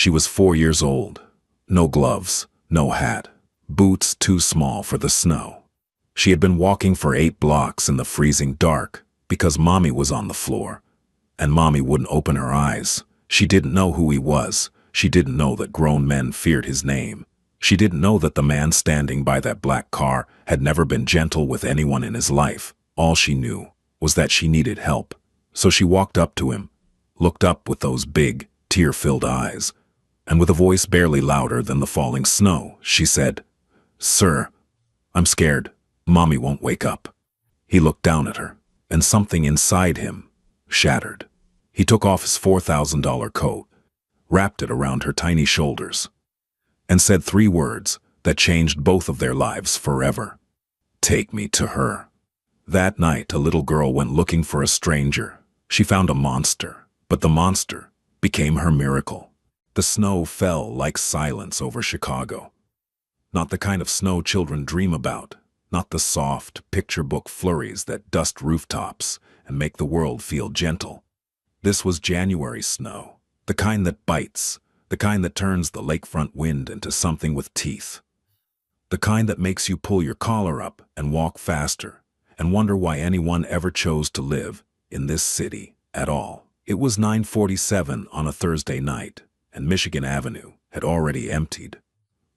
She was 4 years old. No gloves, no hat, boots too small for the snow. She had been walking for 8 blocks in the freezing dark because Mommy was on the floor, and Mommy wouldn't open her eyes. She didn't know who he was. She didn't know that grown men feared his name. She didn't know that the man standing by that black car had never been gentle with anyone in his life. All she knew was that she needed help. So she walked up to him, looked up with those big, tear-filled eyes, and with a voice barely louder than the falling snow, she said, "Sir, I'm scared. Mommy won't wake up." He looked down at her, and something inside him shattered. He took off his $4,000 coat, wrapped it around her tiny shoulders, and said 3 words that changed both of their lives forever. "Take me to her." That night, a little girl went looking for a stranger. She found a monster, but the monster became her miracle. The snow fell like silence over Chicago. Not the kind of snow children dream about, not the soft, picture book flurries that dust rooftops and make the world feel gentle. This was January snow, the kind that bites, the kind that turns the lakefront wind into something with teeth, the kind that makes you pull your collar up and walk faster and wonder why anyone ever chose to live in this city at all. It was 9:47 on a Thursday night, and Michigan Avenue had already emptied.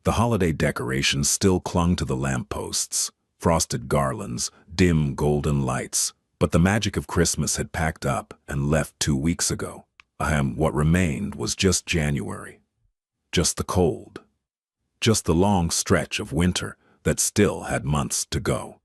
The holiday decorations still clung to the lampposts, frosted garlands, dim golden lights, but the magic of Christmas had packed up and left 2 weeks ago. What remained was just January, just the cold, just the long stretch of winter that still had months to go.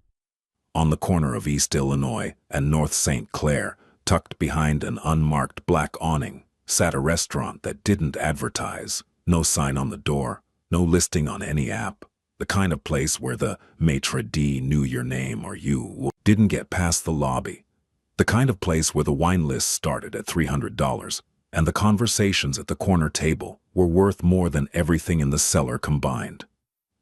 On the corner of East Illinois and North St. Clair, tucked behind an unmarked black awning, sat a restaurant that didn't advertise, no sign on the door, no listing on any app, the kind of place where the maitre d' knew your name or you didn't get past the lobby, the kind of place where the wine list started at $300, and the conversations at the corner table were worth more than everything in the cellar combined.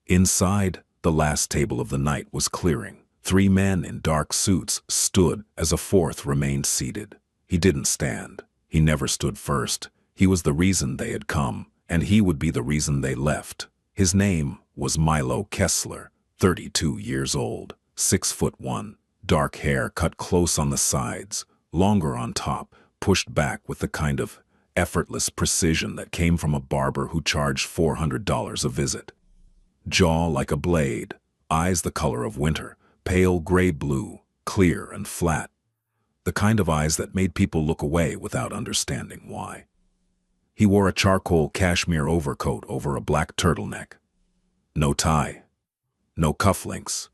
Inside, the last table of the night was clearing. 3 men in dark suits stood as a 4th remained seated. He didn't stand. He never stood first. He was the reason they had come, and he would be the reason they left. His name was Milo Kessler, 32 years old, 6'1", dark hair cut close on the sides, longer on top, pushed back with the kind of effortless precision that came from a barber who charged $400 a visit. Jaw like a blade, eyes the color of winter, pale gray-blue, clear and flat. The kind of eyes that made people look away without understanding why. He wore a charcoal cashmere overcoat over a black turtleneck. No tie, no cufflinks,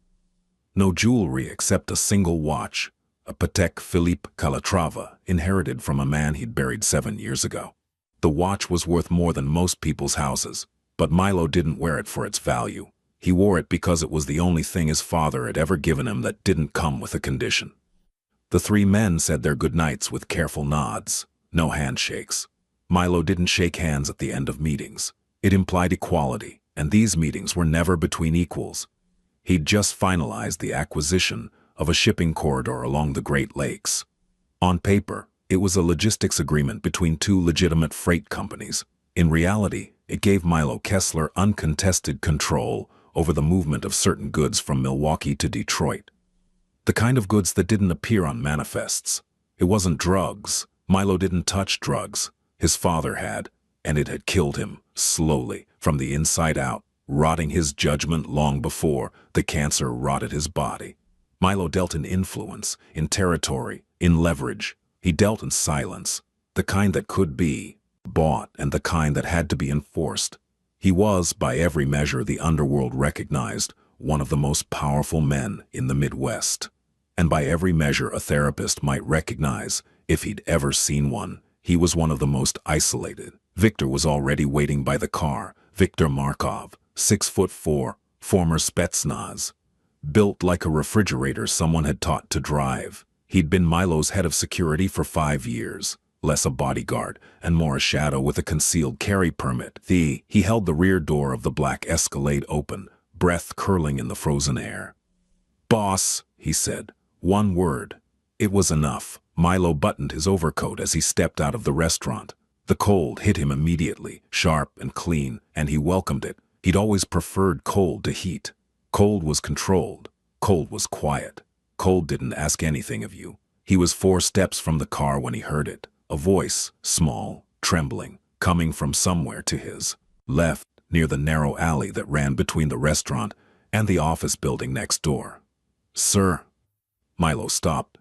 no jewelry except a single watch, a Patek Philippe Calatrava inherited from a man he'd buried 7 years ago. The watch was worth more than most people's houses, but Milo didn't wear it for its value. He wore it because it was the only thing his father had ever given him that didn't come with a condition. The 3 men said their goodnights with careful nods, no handshakes. Milo didn't shake hands at the end of meetings. It implied equality, and these meetings were never between equals. He'd just finalized the acquisition of a shipping corridor along the Great Lakes. On paper, it was a logistics agreement between 2 legitimate freight companies. In reality, it gave Milo Kessler uncontested control over the movement of certain goods from Milwaukee to Detroit. The kind of goods that didn't appear on manifests. It wasn't drugs. Milo didn't touch drugs. His father had, and it had killed him, slowly, from the inside out, rotting his judgment long before the cancer rotted his body. Milo dealt in influence, in territory, in leverage. He dealt in silence, the kind that could be bought and the kind that had to be enforced. He was, by every measure the underworld recognized, one of the most powerful men in the Midwest. And by every measure a therapist might recognize, if he'd ever seen one, he was one of the most isolated. Victor was already waiting by the car. Victor Markov, 6'4", former Spetsnaz. Built like a refrigerator someone had taught to drive. He'd been Milo's head of security for 5 years. Less a bodyguard and more a shadow with a concealed carry permit. He held the rear door of the black Escalade open, breath curling in the frozen air. "Boss," he said. One word. It was enough. Milo buttoned his overcoat as he stepped out of the restaurant. The cold hit him immediately, sharp and clean, and he welcomed it. He'd always preferred cold to heat. Cold was controlled. Cold was quiet. Cold didn't ask anything of you. He was 4 steps from the car when he heard it. A voice, small, trembling, coming from somewhere to his left, near the narrow alley that ran between the restaurant and the office building next door. "Sir." Milo stopped.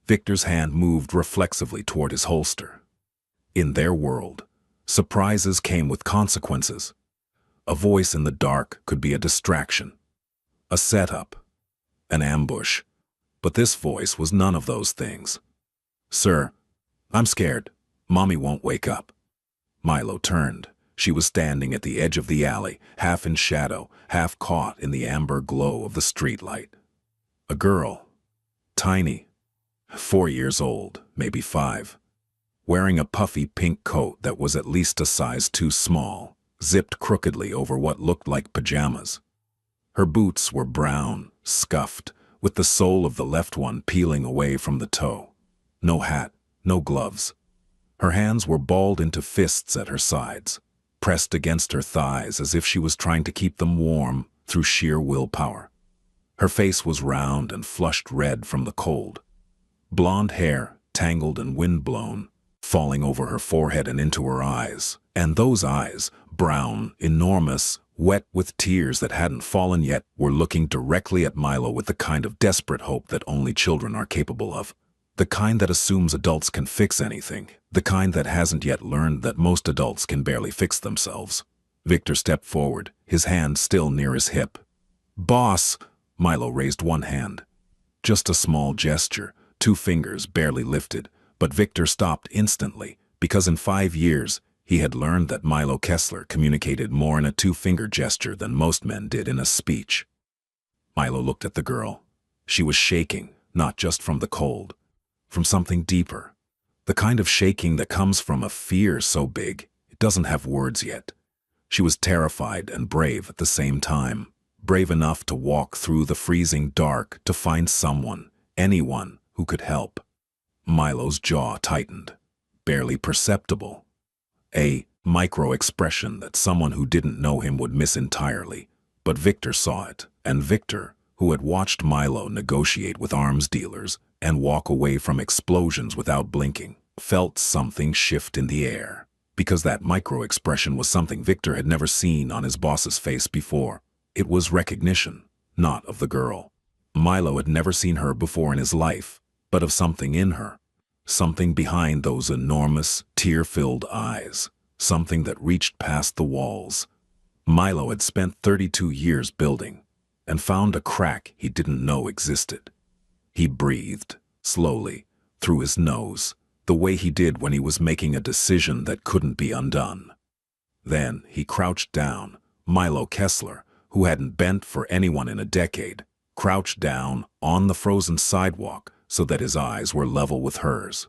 Victor's hand moved reflexively toward his holster. In their world, surprises came with consequences. A voice in the dark could be a distraction, a setup, an ambush. But this voice was none of those things. "Sir, I'm scared. Mommy won't wake up." Milo turned. She was standing at the edge of the alley, half in shadow, half caught in the amber glow of the streetlight. A girl, tiny, 4 years old, maybe 5, wearing a puffy pink coat that was at least a size too small, zipped crookedly over what looked like pajamas. Her boots were brown, scuffed, with the sole of the left one peeling away from the toe. No hat, no gloves. Her hands were balled into fists at her sides, pressed against her thighs as if she was trying to keep them warm through sheer willpower. Her face was round and flushed red from the cold. Blonde hair, tangled and windblown, falling over her forehead and into her eyes. And those eyes, brown, enormous, wet with tears that hadn't fallen yet, were looking directly at Milo with the kind of desperate hope that only children are capable of. The kind that assumes adults can fix anything. The kind that hasn't yet learned that most adults can barely fix themselves. Victor stepped forward, his hand still near his hip. "Boss!" Milo raised one hand. Just a small gesture, 2 fingers barely lifted, but Victor stopped instantly, because in 5 years, he had learned that Milo Kessler communicated more in a 2-finger gesture than most men did in a speech. Milo looked at the girl. She was shaking, not just from the cold, from something deeper. The kind of shaking that comes from a fear so big, it doesn't have words yet. She was terrified and brave at the same time. Brave enough to walk through the freezing dark to find someone, anyone, who could help. Milo's jaw tightened. Barely perceptible. A micro-expression that someone who didn't know him would miss entirely. But Victor saw it, and Victor, who had watched Milo negotiate with arms dealers and walk away from explosions without blinking, felt something shift in the air. Because that micro-expression was something Victor had never seen on his boss's face before. It was recognition, not of the girl. Milo had never seen her before in his life, but of something in her. Something behind those enormous, tear-filled eyes. Something that reached past the walls. Milo had spent 32 years building, and found a crack he didn't know existed. He breathed, slowly, through his nose, the way he did when he was making a decision that couldn't be undone. Then he crouched down. Milo Kessler, who hadn't bent for anyone in a decade, crouched down on the frozen sidewalk so that his eyes were level with hers.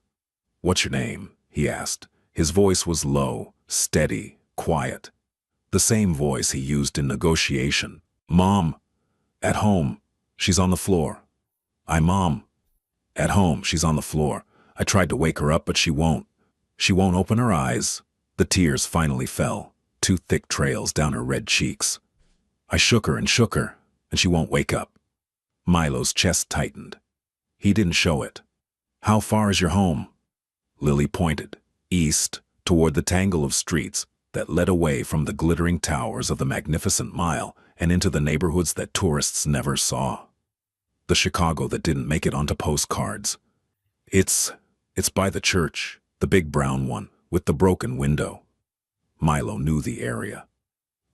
"What's your name?" he asked. His voice was low, steady, quiet. The same voice he used in negotiation. "Mom. At home. She's on the floor." Mom. At home. She's on the floor. I tried to wake her up, but she won't. She won't open her eyes." The tears finally fell, 2 thick trails down her red cheeks. "I shook her, and she won't wake up." Milo's chest tightened. He didn't show it. "How far is your home?" Lily pointed, east, toward the tangle of streets that led away from the glittering towers of the Magnificent Mile and into the neighborhoods that tourists never saw. The Chicago that didn't make it onto postcards. It's by the church, the big brown one, with the broken window." Milo knew the area.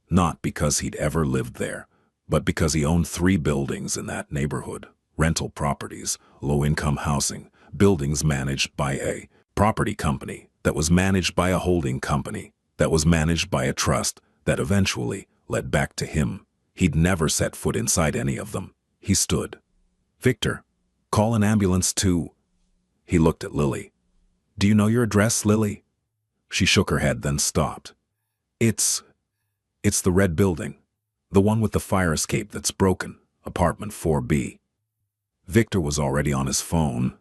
Not because he'd ever lived there, but because he owned 3 buildings in that neighborhood. Rental properties, low-income housing, buildings managed by a property company that was managed by a holding company that was managed by a trust that eventually led back to him. He'd never set foot inside any of them. He stood. "Victor, call an ambulance to..." He looked at Lily. "Do you know your address, Lily?" She shook her head, then stopped. It's the red building. The one with the fire escape that's broken. Apartment 4B. Victor was already on his phone.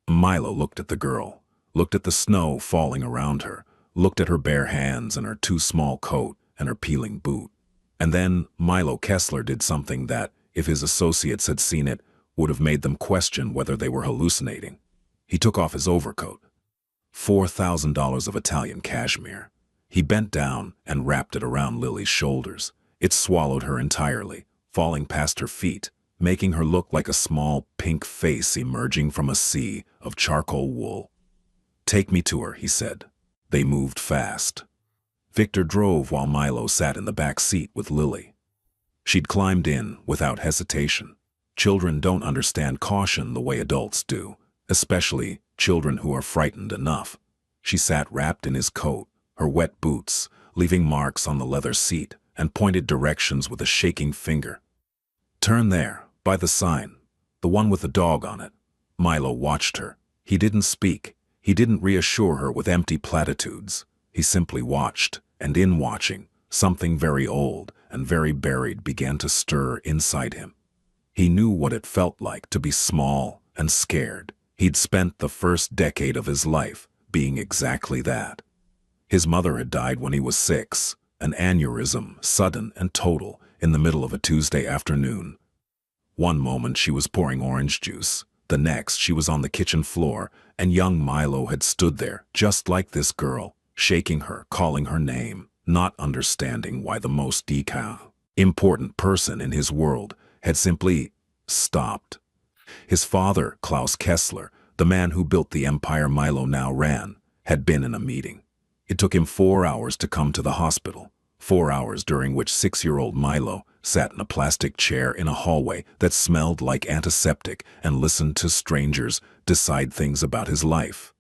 Milo looked at the girl, looked at the snow falling around her, looked at her bare hands and her too small coat and her peeling boot. And then Milo Kessler did something that, if his associates had seen it, would have made them question whether they were hallucinating. He took off his overcoat. $4,000 of Italian cashmere. He bent down and wrapped it around Lily's shoulders. It swallowed her entirely, falling past her feet, making her look like a small pink face emerging from a sea of charcoal wool. "Take me to her," he said. They moved fast. Victor drove while Milo sat in the back seat with Lily. She'd climbed in without hesitation. Children don't understand caution the way adults do, especially children who are frightened enough. She sat wrapped in his coat, her wet boots, leaving marks on the leather seat, and pointed directions with a shaking finger. "Turn there, by the sign, the one with the dog on it." Milo watched her. He didn't speak. He didn't reassure her with empty platitudes. He simply watched, and in watching, something very old and very buried began to stir inside him. He knew what it felt like to be small and scared. He'd spent the first decade of his life being exactly that. His mother had died when he was 6, an aneurysm, sudden and total, in the middle of a Tuesday afternoon. One moment she was pouring orange juice, the next she was on the kitchen floor, and young Milo had stood there, just like this girl, shaking her, calling her name, not understanding why the most important person in his world had simply stopped. His father, Klaus Kessler, the man who built the empire Milo now ran, had been in a meeting. It took him 4 hours to come to the hospital, 4 hours during which 6-year-old Milo sat in a plastic chair in a hallway that smelled like antiseptic and listened to strangers decide things about his life.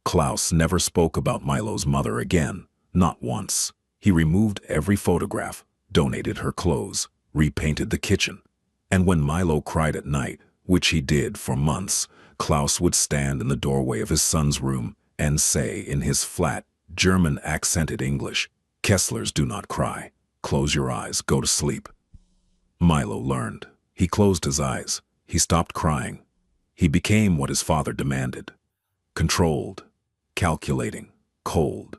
Klaus never spoke about Milo's mother again, not once. He removed every photograph, donated her clothes, repainted the kitchen. And when Milo cried at night, which he did for months, Klaus would stand in the doorway of his son's room and say in his flat, German-accented English, "Kesslers do not cry. Close your eyes, go to sleep." Milo learned. He closed his eyes. He stopped crying. He became what his father demanded. Controlled, calculating, cold.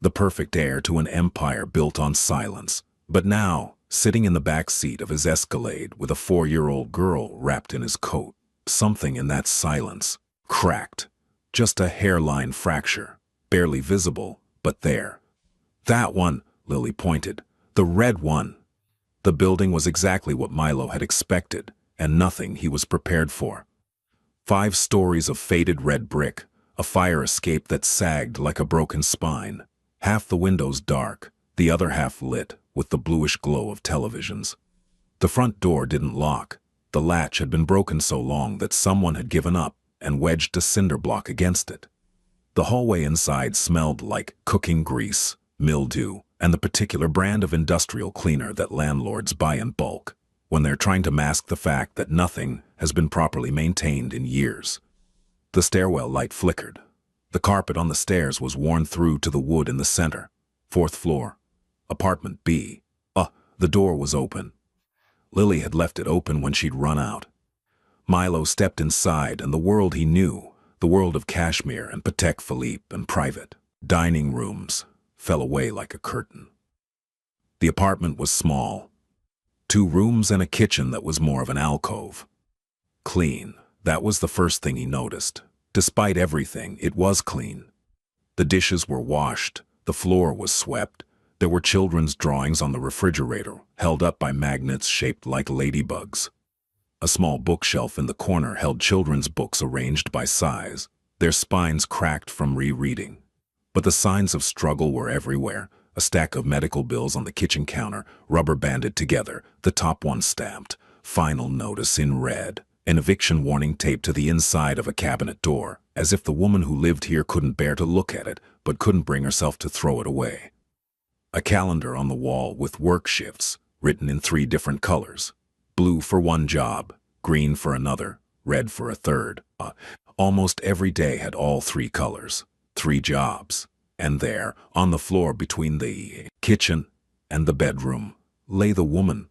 The perfect heir to an empire built on silence. But now, sitting in the back seat of his Escalade with a 4-year-old girl wrapped in his coat, something in that silence cracked. Just a hairline fracture, barely visible, but there. "That one," Lily pointed. "The red one." The building was exactly what Milo had expected, and nothing he was prepared for. 5 stories of faded red brick, a fire escape that sagged like a broken spine. Half the windows dark, the other half lit with the bluish glow of televisions. The front door didn't lock. The latch had been broken so long that someone had given up and wedged a cinder block against it. The hallway inside smelled like cooking grease, mildew, and the particular brand of industrial cleaner that landlords buy in bulk when they're trying to mask the fact that nothing has been properly maintained in years. The stairwell light flickered. The carpet on the stairs was worn through to the wood in the center. 4th floor. Apartment B. The door was open. Lily had left it open when she'd run out. Milo stepped inside, and the world he knew, the world of Cashmere and Patek Philippe and private dining rooms, fell away like a curtain. The apartment was small. 2 rooms and a kitchen that was more of an alcove. Clean, that was the first thing he noticed. Despite everything, it was clean. The dishes were washed, the floor was swept. There were children's drawings on the refrigerator, held up by magnets shaped like ladybugs. A small bookshelf in the corner held children's books arranged by size, their spines cracked from rereading. But the signs of struggle were everywhere. A stack of medical bills on the kitchen counter, rubber banded together, the top one stamped, "Final notice" in red, an eviction warning taped to the inside of a cabinet door, as if the woman who lived here couldn't bear to look at it, but couldn't bring herself to throw it away. A calendar on the wall with work shifts, written in 3 different colors. Blue for one job, green for another, red for a third. Almost every day had all 3 colors, 3 jobs. And there, on the floor between the kitchen and the bedroom, lay the woman.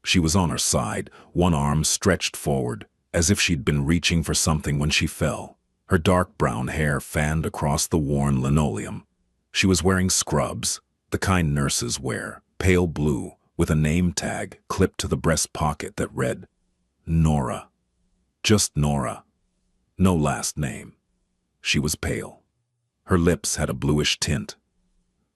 She was on her side, one arm stretched forward, as if she'd been reaching for something when she fell. Her dark brown hair fanned across the worn linoleum. She was wearing scrubs, the kind nurses wear, pale blue, with a name tag clipped to the breast pocket that read, Nora. Just Nora. No last name. She was pale. Her lips had a bluish tint.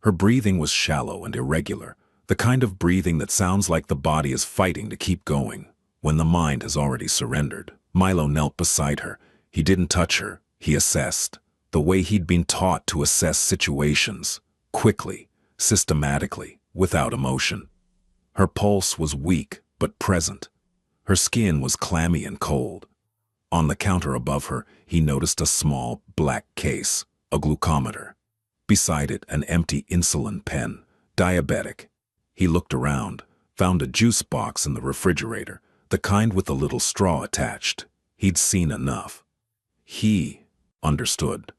Her breathing was shallow and irregular, the kind of breathing that sounds like the body is fighting to keep going when the mind has already surrendered. Milo knelt beside her. He didn't touch her. He assessed, the way he'd been taught to assess situations, quickly, systematically, without emotion. Her pulse was weak but present. Her skin was clammy and cold. On the counter above her, he noticed a small, black case, a glucometer. Beside it, an empty insulin pen. Diabetic. He looked around, found a juice box in the refrigerator, the kind with the little straw attached. He'd seen enough. He understood.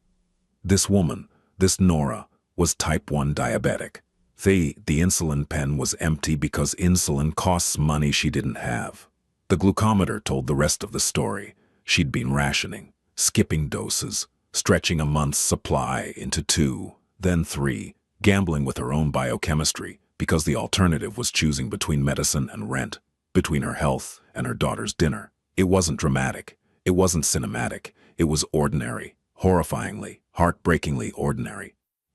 This woman, this Nora, was type 1 diabetic. The insulin pen was empty because insulin costs money she didn't have. The glucometer told the rest of the story. She'd been rationing, skipping doses, stretching a month's supply into 2, then 3, gambling with her own biochemistry because the alternative was choosing between medicine and rent, between her health and her daughter's dinner. It wasn't dramatic. It wasn't cinematic. It was ordinary, horrifyingly, heartbreakingly ordinary.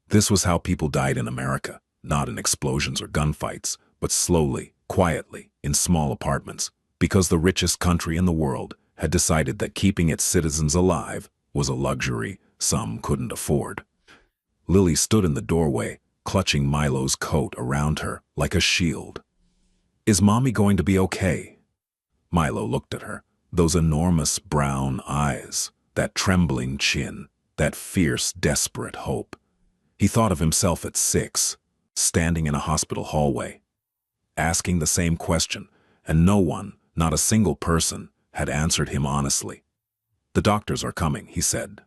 This was how people died in America, not in explosions or gunfights, but slowly, quietly, in small apartments, because the richest country in the world had decided that keeping its citizens alive was a luxury some couldn't afford. Lily stood in the doorway, clutching Milo's coat around her like a shield. "Is Mommy going to be okay?" Milo looked at her, those enormous brown eyes, that trembling chin, that fierce, desperate hope. He thought of himself at 6, standing in a hospital hallway, asking the same question, and no one, not a single person, had answered him honestly. "The doctors are coming," he said.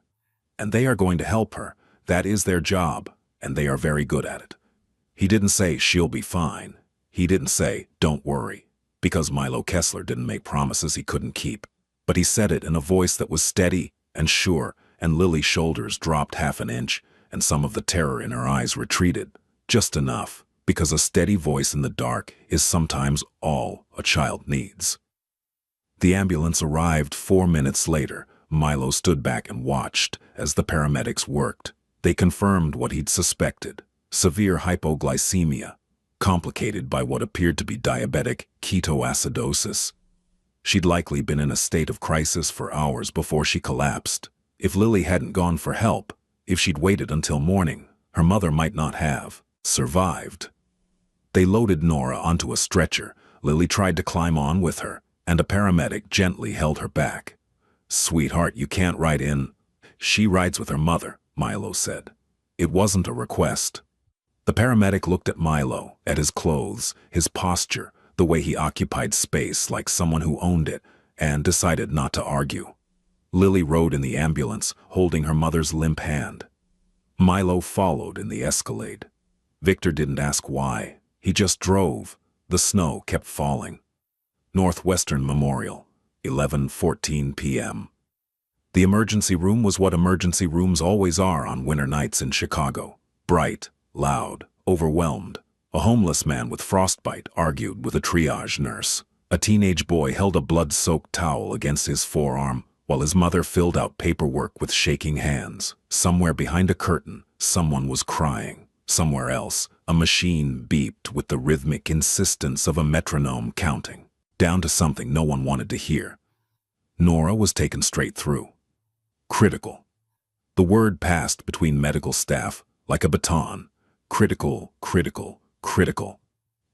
"And they are going to help her. That is their job, and they are very good at it." He didn't say, "She'll be fine." He didn't say, "Don't worry," because Milo Kessler didn't make promises he couldn't keep. But he said it in a voice that was steady and sure, and Lily's shoulders dropped half an inch, and some of the terror in her eyes retreated. Just enough, because a steady voice in the dark is sometimes all a child needs. The ambulance arrived 4 minutes later. Milo stood back and watched as the paramedics worked. They confirmed what he'd suspected: severe hypoglycemia, complicated by what appeared to be diabetic ketoacidosis. She'd likely been in a state of crisis for hours before she collapsed. If Lily hadn't gone for help, if she'd waited until morning, her mother might not have survived. They loaded Nora onto a stretcher. Lily tried to climb on with her, and a paramedic gently held her back. "Sweetheart, you can't ride in." "She rides with her mother," Milo said. It wasn't a request. The paramedic looked at Milo, at his clothes, his posture, the way he occupied space like someone who owned it, and decided not to argue. Lily rode in the ambulance, holding her mother's limp hand. Milo followed in the Escalade. Victor didn't ask why. He just drove. The snow kept falling. Northwestern Memorial, 11:14 p.m. The emergency room was what emergency rooms always are on winter nights in Chicago. Bright, loud, overwhelmed. A homeless man with frostbite argued with a triage nurse. A teenage boy held a blood-soaked towel against his forearm, while his mother filled out paperwork with shaking hands. Somewhere behind a curtain, someone was crying. Somewhere else, a machine beeped with the rhythmic insistence of a metronome counting, down to something no one wanted to hear. Nora was taken straight through. Critical. The word passed between medical staff like a baton. Critical, critical, critical.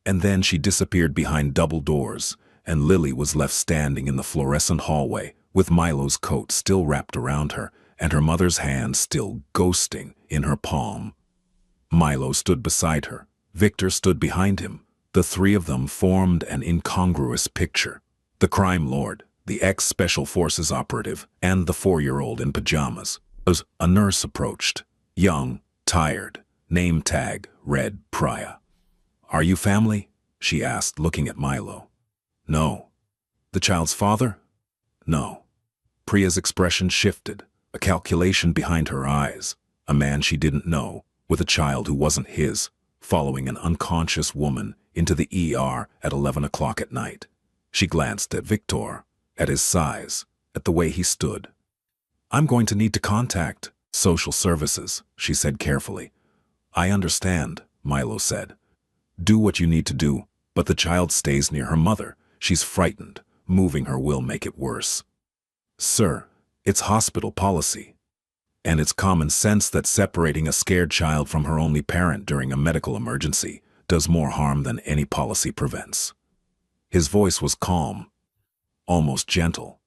And then she disappeared behind double doors, and Lily was left standing in the fluorescent hallway with Milo's coat still wrapped around her and her mother's hand still ghosting in her palm. Milo stood beside her. Victor stood behind him. The three of them formed an incongruous picture. The crime lord, the ex-Special Forces operative, and the 4-year-old in pajamas. As a nurse approached, young, tired, name tag read Priya. "Are you family?" she asked, looking at Milo. "No." "The child's father?" "No." Priya's expression shifted, a calculation behind her eyes. A man she didn't know, with a child who wasn't his, following an unconscious woman into the ER at 11 o'clock at night. She glanced at Victor, at his size, at the way he stood. "I'm going to need to contact social services," she said carefully. "I understand," Milo said. "Do what you need to do, but the child stays near her mother. She's frightened. Moving her will make it worse." "Sir, it's hospital policy. And it's common sense that separating a scared child from her only parent during a medical emergency does more harm than any policy prevents." His voice was calm, almost gentle,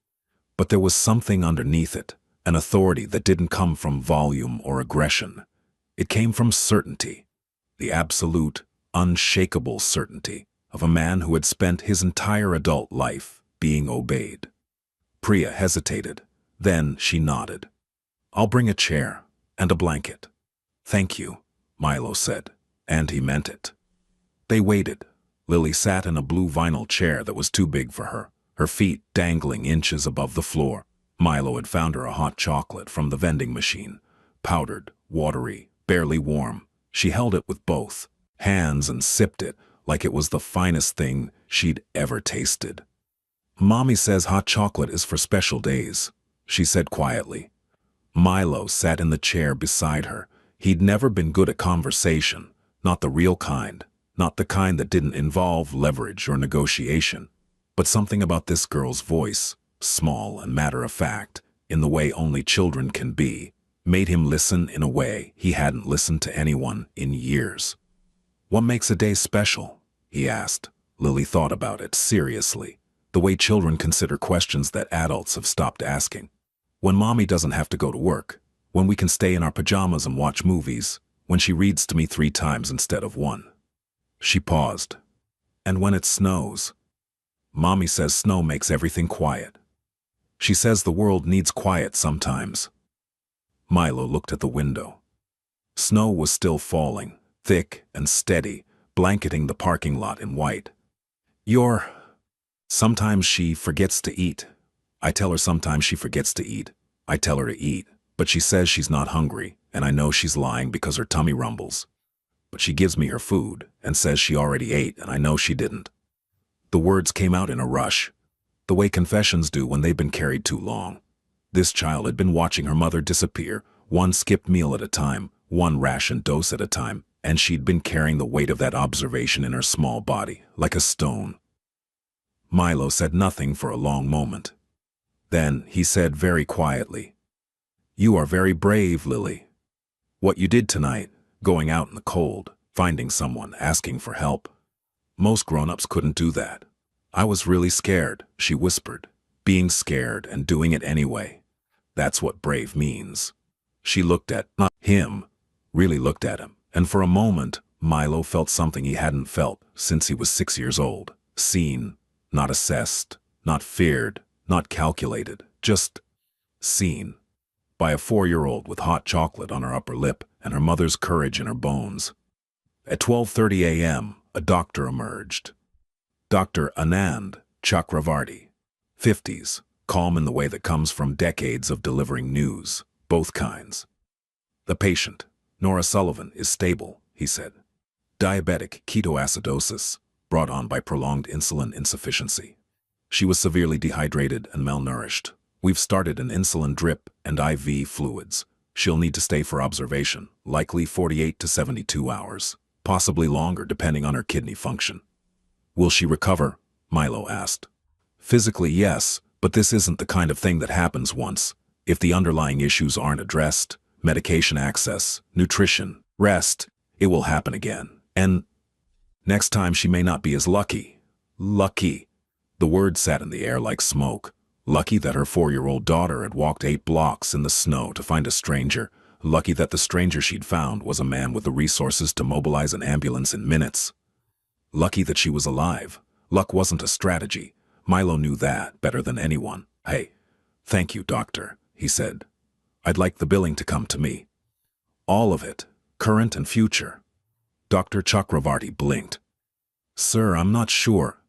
but there was something underneath it, an authority that didn't come from volume or aggression. It came from certainty, the absolute, unshakable certainty of a man who had spent his entire adult life being obeyed. Priya hesitated. Then she nodded. "I'll bring a chair and a blanket." "Thank you," Milo said, and he meant it. They waited. Lily sat in a blue vinyl chair that was too big for her, her feet dangling inches above the floor. Milo had found her a hot chocolate from the vending machine, powdered, watery, barely warm. She held it with both hands and sipped it like it was the finest thing she'd ever tasted. "Mommy says hot chocolate is for special days," she said quietly. Milo sat in the chair beside her. He'd never been good at conversation, not the real kind, not the kind that didn't involve leverage or negotiation. But something about this girl's voice, small and matter-of-fact, in the way only children can be, made him listen in a way he hadn't listened to anyone in years. "What makes a day special?" he asked. Lily thought about it seriously, the way children consider questions that adults have stopped asking. "When Mommy doesn't have to go to work, when we can stay in our pajamas and watch movies, when she reads to me 3 times instead of 1. She paused. "And when it snows. Mommy says snow makes everything quiet. She says the world needs quiet sometimes." Milo looked at the window. Snow was still falling, thick and steady, blanketing the parking lot in white. Sometimes she forgets to eat. I tell her sometimes she forgets to eat. I tell her to eat, but she says she's not hungry, and I know she's lying because her tummy rumbles. But she gives me her food and says she already ate, and I know she didn't." The words came out in a rush, the way confessions do when they've been carried too long. This child had been watching her mother disappear, one skipped meal at a time, one ration dose at a time, and she'd been carrying the weight of that observation in her small body, like a stone. Milo said nothing for a long moment. Then he said very quietly, "You are very brave, Lily. What you did tonight, going out in the cold, finding someone, asking for help. Most grown-ups couldn't do that. I was really scared," she whispered. "Being scared and doing it anyway. That's what brave means." She looked at him, really looked at him, and for a moment, Milo felt something he hadn't felt since he was 6 years old. Seen, not assessed, not feared, not calculated, just seen. By a 4-year-old with hot chocolate on her upper lip and her mother's courage in her bones. At 12:30 a.m., a doctor emerged. Dr. Anand Chakravarti, 50s, calm in the way that comes from decades of delivering news, both kinds. "The patient, Nora Sullivan, is stable," he said. "Diabetic ketoacidosis, brought on by prolonged insulin insufficiency. She was severely dehydrated and malnourished. We've started an insulin drip and IV fluids. She'll need to stay for observation, likely 48 to 72 hours, possibly longer depending on her kidney function." "Will she recover?" Milo asked. "Physically, yes, but this isn't the kind of thing that happens once. If the underlying issues aren't addressed, medication access, nutrition, rest, it will happen again. And next time she may not be as lucky." Lucky. The word sat in the air like smoke. Lucky that her 4-year-old daughter had walked 8 blocks in the snow to find a stranger. Lucky that the stranger she'd found was a man with the resources to mobilize an ambulance in minutes. Lucky that she was alive. Luck wasn't a strategy. Milo knew that better than anyone. "Hey, thank you, doctor," he said. "I'd like the billing to come to me. All of it, current and future." Dr. Chakravarti blinked. "Sir, I'm not sure.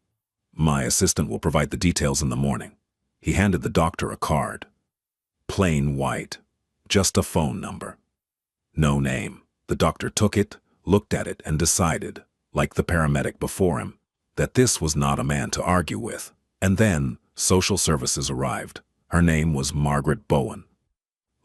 My assistant will provide the details in the morning." He handed the doctor a card. Plain white. Just a phone number. No name. The doctor took it, looked at it, and decided, like the paramedic before him, that this was not a man to argue with. And then, social services arrived. Her name was Margaret Bowen.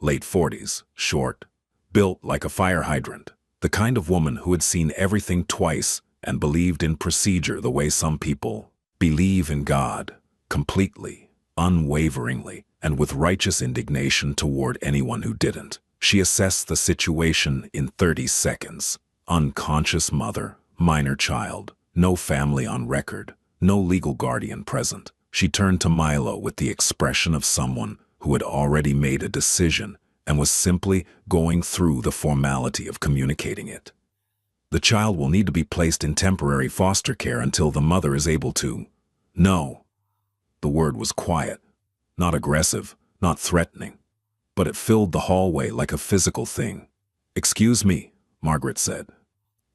Late 40s, short, built like a fire hydrant, the kind of woman who had seen everything twice and believed in procedure the way some people believe in God, completely, unwaveringly, and with righteous indignation toward anyone who didn't. She assessed the situation in 30 seconds. Unconscious mother, minor child, no family on record, no legal guardian present. She turned to Milo with the expression of someone who had already made a decision and was simply going through the formality of communicating it. The child will need to be placed in temporary foster care until the mother is able to. No. The word was quiet, not aggressive, not threatening, but it filled the hallway like a physical thing. "Excuse me," Margaret said.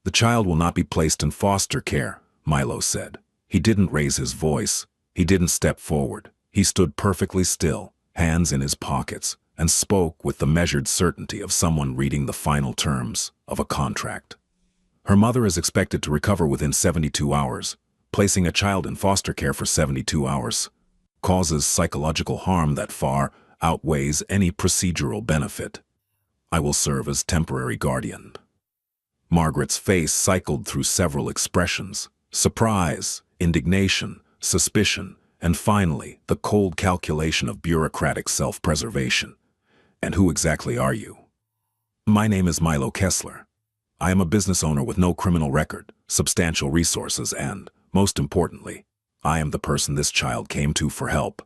"The child will not be placed in foster care," Milo said. He didn't raise his voice. He didn't step forward. He stood perfectly still, hands in his pockets, and spoke with the measured certainty of someone reading the final terms of a contract. "Her mother is expected to recover within 72 hours. Placing a child in foster care for 72 hours causes psychological harm that far outweighs any procedural benefit. I will serve as temporary guardian." Margaret's face cycled through several expressions: surprise, indignation, suspicion, and finally, the cold calculation of bureaucratic self-preservation. "And who exactly are you?" "My name is Milo Kessler. I am a business owner with no criminal record, substantial resources, and, most importantly, I am the person this child came to for help,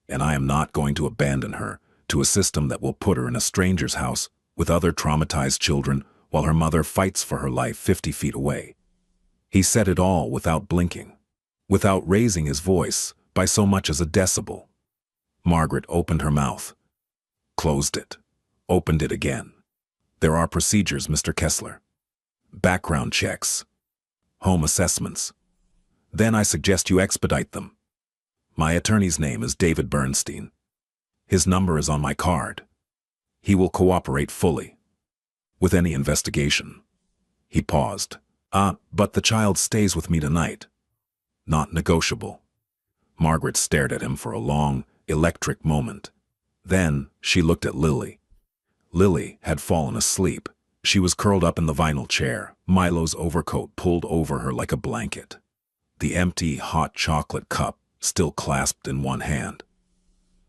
and I am not going to abandon her to a system that will put her in a stranger's house with other traumatized children while her mother fights for her life 50 feet away." He said it all without blinking, without raising his voice by so much as a decibel. Margaret opened her mouth, closed it, opened it again. "There are procedures, Mr. Kessler. Background checks, home assessments. Then I suggest you expedite them. My attorney's name is David Bernstein. His number is on my card. He will cooperate fully with any investigation." He paused. But the child stays with me tonight." "Not negotiable." Margaret stared at him for a long, electric moment. Then she looked at Lily. Lily had fallen asleep. She was curled up in the vinyl chair, Milo's overcoat pulled over her like a blanket. The empty, hot chocolate cup still clasped in one hand.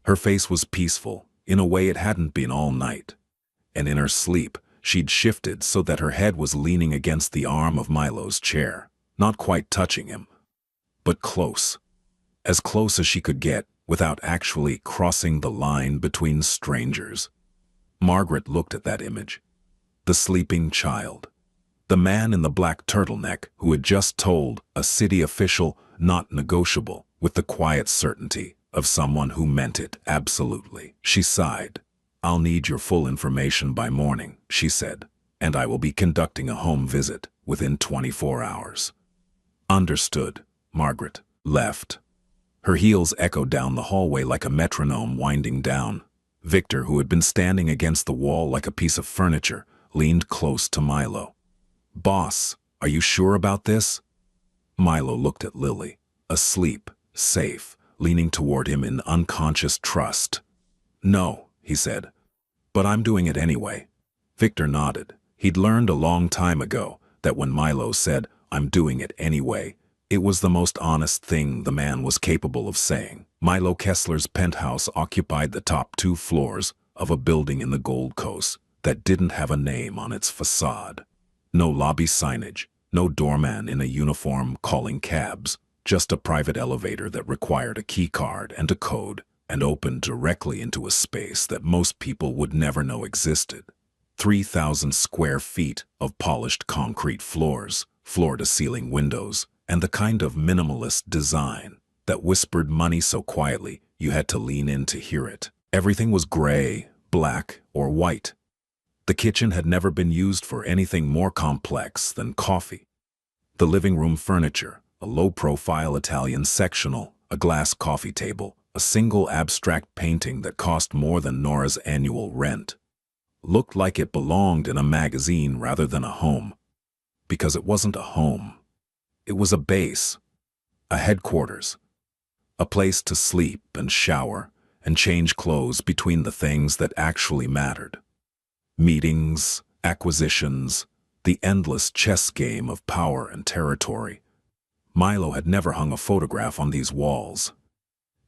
Her face was peaceful, in a way it hadn't been all night. And in her sleep, she'd shifted so that her head was leaning against the arm of Milo's chair, not quite touching him, but close. As close as she could get without actually crossing the line between strangers. Margaret looked at that image. The sleeping child. The man in the black turtleneck who had just told a city official not negotiable with the quiet certainty of someone who meant it absolutely. She sighed. "I'll need your full information by morning," she said, "and I will be conducting a home visit within 24 hours. "Understood." Margaret left. Her heels echoed down the hallway like a metronome winding down. Victor, who had been standing against the wall like a piece of furniture, leaned close to Milo. "Boss, are you sure about this?" Milo looked at Lily, asleep, safe, leaning toward him in unconscious trust. "No," he said, "but I'm doing it anyway." Victor nodded. He'd learned a long time ago that when Milo said, "I'm doing it anyway," it was the most honest thing the man was capable of saying. Milo Kessler's penthouse occupied the top 2 floors of a building in the Gold Coast that didn't have a name on its facade. No lobby signage, no doorman in a uniform calling cabs, just a private elevator that required a key card and a code and opened directly into a space that most people would never know existed. 3,000 square feet of polished concrete floors, floor-to-ceiling windows, and the kind of minimalist design that whispered money so quietly you had to lean in to hear it. Everything was gray, black, or white. The kitchen had never been used for anything more complex than coffee. The living room furniture, a low-profile Italian sectional, a glass coffee table, a single abstract painting that cost more than Nora's annual rent. looked like it belonged in a magazine rather than a home. Because it wasn't a home. It was a base, a headquarters, a place to sleep and shower and change clothes between the things that actually mattered. Meetings, acquisitions, the endless chess game of power and territory. Milo had never hung a photograph on these walls.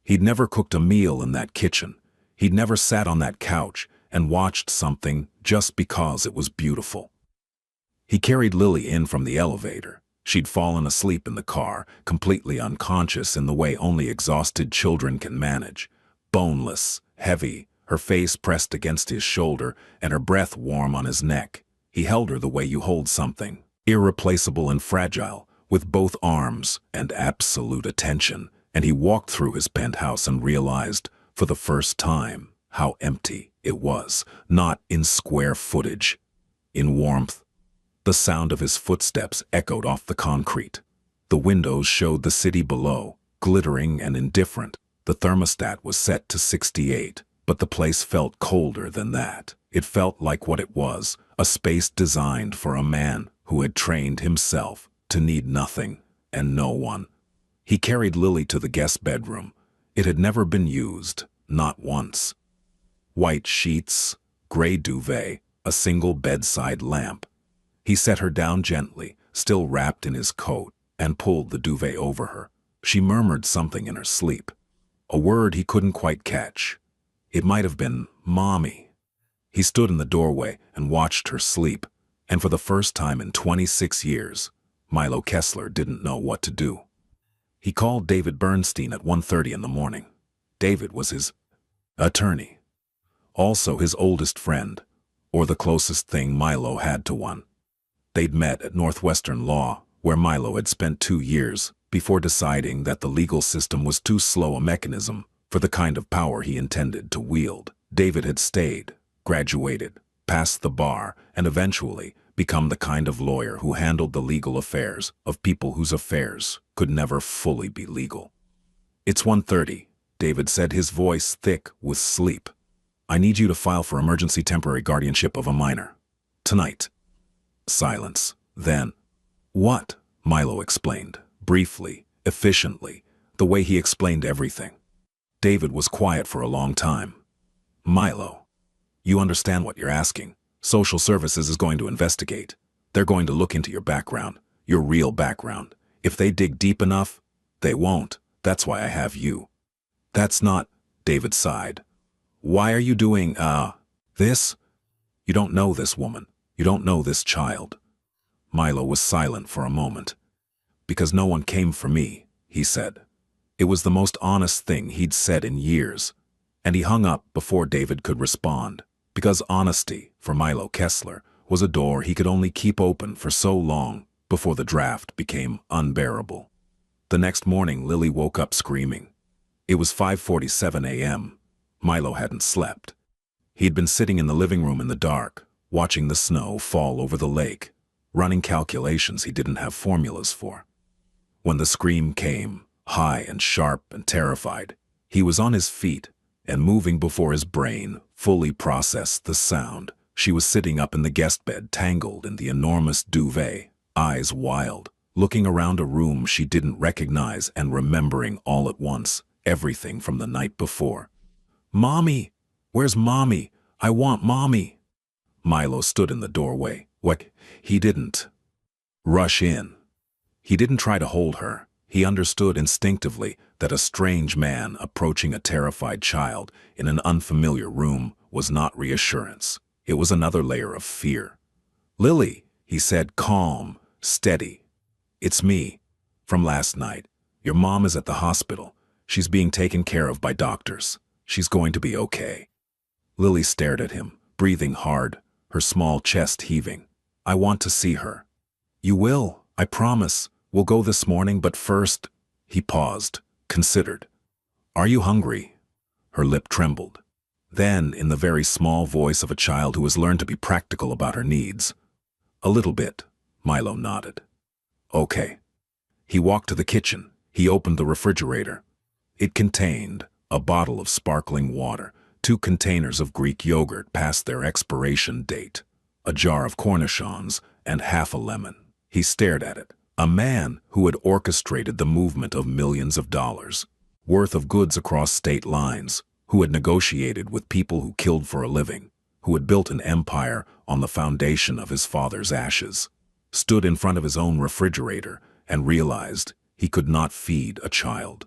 He'd never cooked a meal in that kitchen. He'd never sat on that couch and watched something just because it was beautiful. He carried Lily in from the elevator. She'd fallen asleep in the car, completely unconscious in the way only exhausted children can manage. Boneless, heavy, her face pressed against his shoulder and her breath warm on his neck. He held her the way you hold something, irreplaceable and fragile, with both arms and absolute attention, and he walked through his penthouse and realized, for the first time, how empty it was, not in square footage, in warmth. The sound of his footsteps echoed off the concrete. The windows showed the city below, glittering and indifferent. The thermostat was set to 68, but the place felt colder than that. It felt like what it was, a space designed for a man who had trained himself to need nothing and no one. He carried Lily to the guest bedroom. It had never been used, not once. White sheets, gray duvet, a single bedside lamp. He set her down gently, still wrapped in his coat, and pulled the duvet over her. She murmured something in her sleep, a word he couldn't quite catch. It might have been "mommy." He stood in the doorway and watched her sleep, and for the first time in 26 years, Milo Kessler didn't know what to do. He called David Bernstein at 1:30 in the morning. David was his attorney, also his oldest friend, or the closest thing Milo had to one. They'd met at Northwestern Law, where Milo had spent 2 years before deciding that the legal system was too slow a mechanism for the kind of power he intended to wield. David had stayed, graduated, passed the bar, and eventually become the kind of lawyer who handled the legal affairs of people whose affairs could never fully be legal. "It's 1:30, David said, his voice thick with sleep. "I need you to file for emergency temporary guardianship of a minor. Tonight." Silence. Then, "What?" Milo explained, briefly, efficiently, the way he explained everything. David was quiet for a long time. "Milo, you understand what you're asking. Social services is going to investigate. They're going to look into your background, your real background. If they dig deep enough, they won't. That's why I have you." "That's not," David sighed. "Why are you doing, this? You don't know this woman. You don't know this child." Milo was silent for a moment. "Because no one came for me," he said. It was the most honest thing he'd said in years, and he hung up before David could respond, because honesty, for Milo Kessler, was a door he could only keep open for so long before the draft became unbearable. The next morning, Lily woke up screaming. It was 5:47 a.m. Milo hadn't slept. He'd been sitting in the living room in the dark, watching the snow fall over the lake, running calculations he didn't have formulas for. When the scream came, high and sharp and terrified, he was on his feet and moving before his brain fully processed the sound. She was sitting up in the guest bed, tangled in the enormous duvet, eyes wild, looking around a room she didn't recognize and remembering all at once everything from the night before. "Mommy! Where's Mommy? I want Mommy!" Milo stood in the doorway. What? He didn't rush in. He didn't try to hold her. He understood instinctively that a strange man approaching a terrified child in an unfamiliar room was not reassurance. It was another layer of fear. "Lily," he said, calm, steady. "It's me. From last night. Your mom is at the hospital. She's being taken care of by doctors. She's going to be okay." Lily stared at him, breathing hard, her small chest heaving. "I want to see her." "You will, I promise. We'll go this morning, but first—" He paused, considered. "Are you hungry?" Her lip trembled. Then, in the very small voice of a child who has learned to be practical about her needs, "A little bit," Milo nodded. "Okay." He walked to the kitchen. He opened the refrigerator. It contained a bottle of sparkling water, 2 containers of Greek yogurt past their expiration date, a jar of cornichons, and half a lemon. He stared at it. A man who had orchestrated the movement of millions of dollars worth of goods across state lines, who had negotiated with people who killed for a living, who had built an empire on the foundation of his father's ashes, stood in front of his own refrigerator and realized he could not feed a child.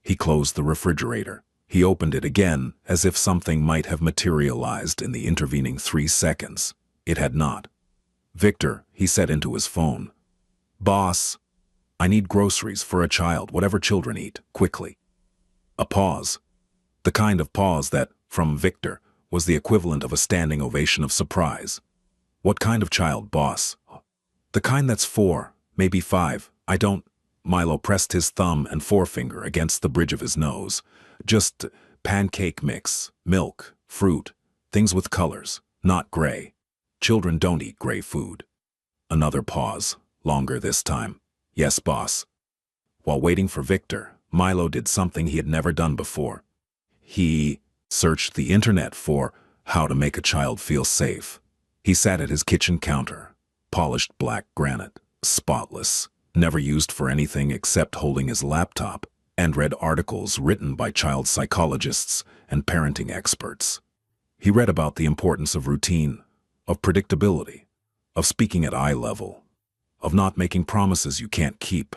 He closed the refrigerator. He opened it again as if something might have materialized in the intervening 3 seconds. It had not. "Victor," he said into his phone. "Boss, I need groceries for a child, whatever children eat, quickly." A pause. The kind of pause that, from Victor, was the equivalent of a standing ovation of surprise. "What kind of child, boss?" "The kind that's 4, maybe 5. I don't—" Milo pressed his thumb and forefinger against the bridge of his nose. "Just pancake mix, milk, fruit, things with colors, not gray. Children don't eat gray food." Another pause, longer this time. "Yes, boss." While waiting for Victor, Milo did something he had never done before. He searched the internet for how to make a child feel safe. He sat at his kitchen counter, polished black granite, spotless, never used for anything except holding his laptop, and read articles written by child psychologists and parenting experts. He read about the importance of routine, of predictability, of speaking at eye level, of not making promises you can't keep,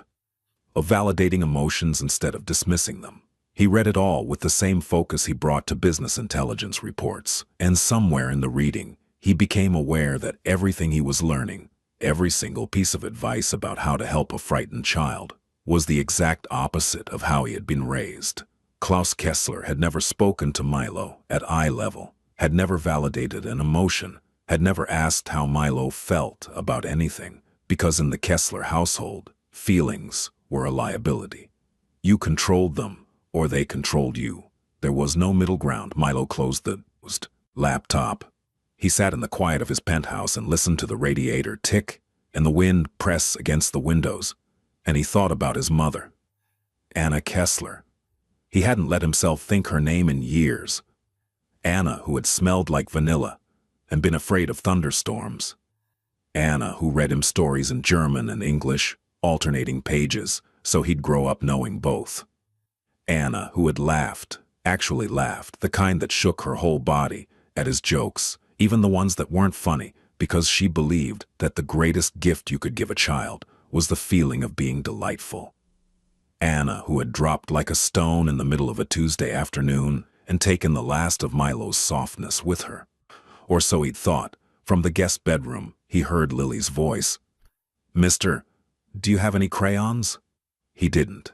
of validating emotions instead of dismissing them. He read it all with the same focus he brought to business intelligence reports, and somewhere in the reading, he became aware that everything he was learning, every single piece of advice about how to help a frightened child, was the exact opposite of how he had been raised. Klaus Kessler had never spoken to Milo at eye level, had never validated an emotion, had never asked how Milo felt about anything, because in the Kessler household, feelings were a liability. You controlled them, or they controlled you. There was no middle ground. Milo closed the laptop. He sat in the quiet of his penthouse and listened to the radiator tick and the wind press against the windows, and he thought about his mother, Anna Kessler. He hadn't let himself think her name in years. Anna, who had smelled like vanilla and been afraid of thunderstorms. Anna, who read him stories in German and English, alternating pages, so he'd grow up knowing both. Anna, who had laughed, actually laughed, the kind that shook her whole body at his jokes, even the ones that weren't funny, because she believed that the greatest gift you could give a child was the feeling of being delightful. Anna, who had dropped like a stone in the middle of a Tuesday afternoon and taken the last of Milo's softness with her. Or so he'd thought. From the guest bedroom, he heard Lily's voice. "Mister, do you have any crayons?" He didn't.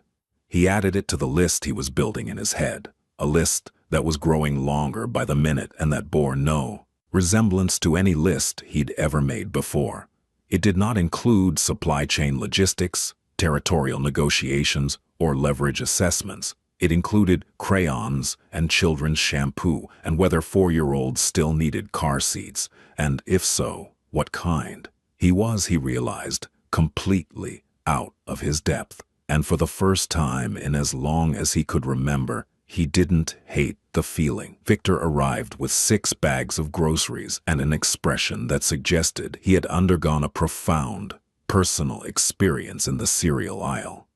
He added it to the list he was building in his head, a list that was growing longer by the minute and that bore no resemblance to any list he'd ever made before. It did not include supply chain logistics, territorial negotiations, or leverage assessments. It included crayons and children's shampoo and whether 4-year-olds still needed car seats, and if so, what kind. He realized, completely out of his depth, and for the first time in as long as he could remember, he didn't hate the feeling. Victor arrived with 6 bags of groceries and an expression that suggested he had undergone a profound, personal experience in the cereal aisle.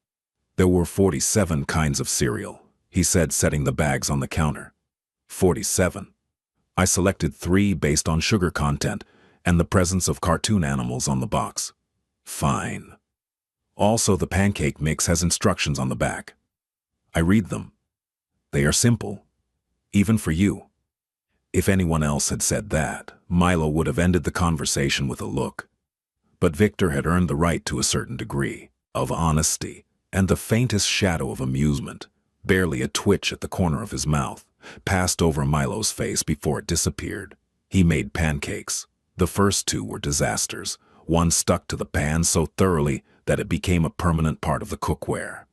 There were 47 kinds of cereal, he said, setting the bags on the counter. 47. I selected 3 based on sugar content and the presence of cartoon animals on the box. Fine. Also, the pancake mix has instructions on the back. I read them. They are simple, even for you. If anyone else had said that, Milo would have ended the conversation with a look. But Victor had earned the right to a certain degree of honesty, and the faintest shadow of amusement, barely a twitch at the corner of his mouth, passed over Milo's face before it disappeared. He made pancakes. The first 2 were disasters. One stuck to the pan so thoroughly that it became a permanent part of the cookware.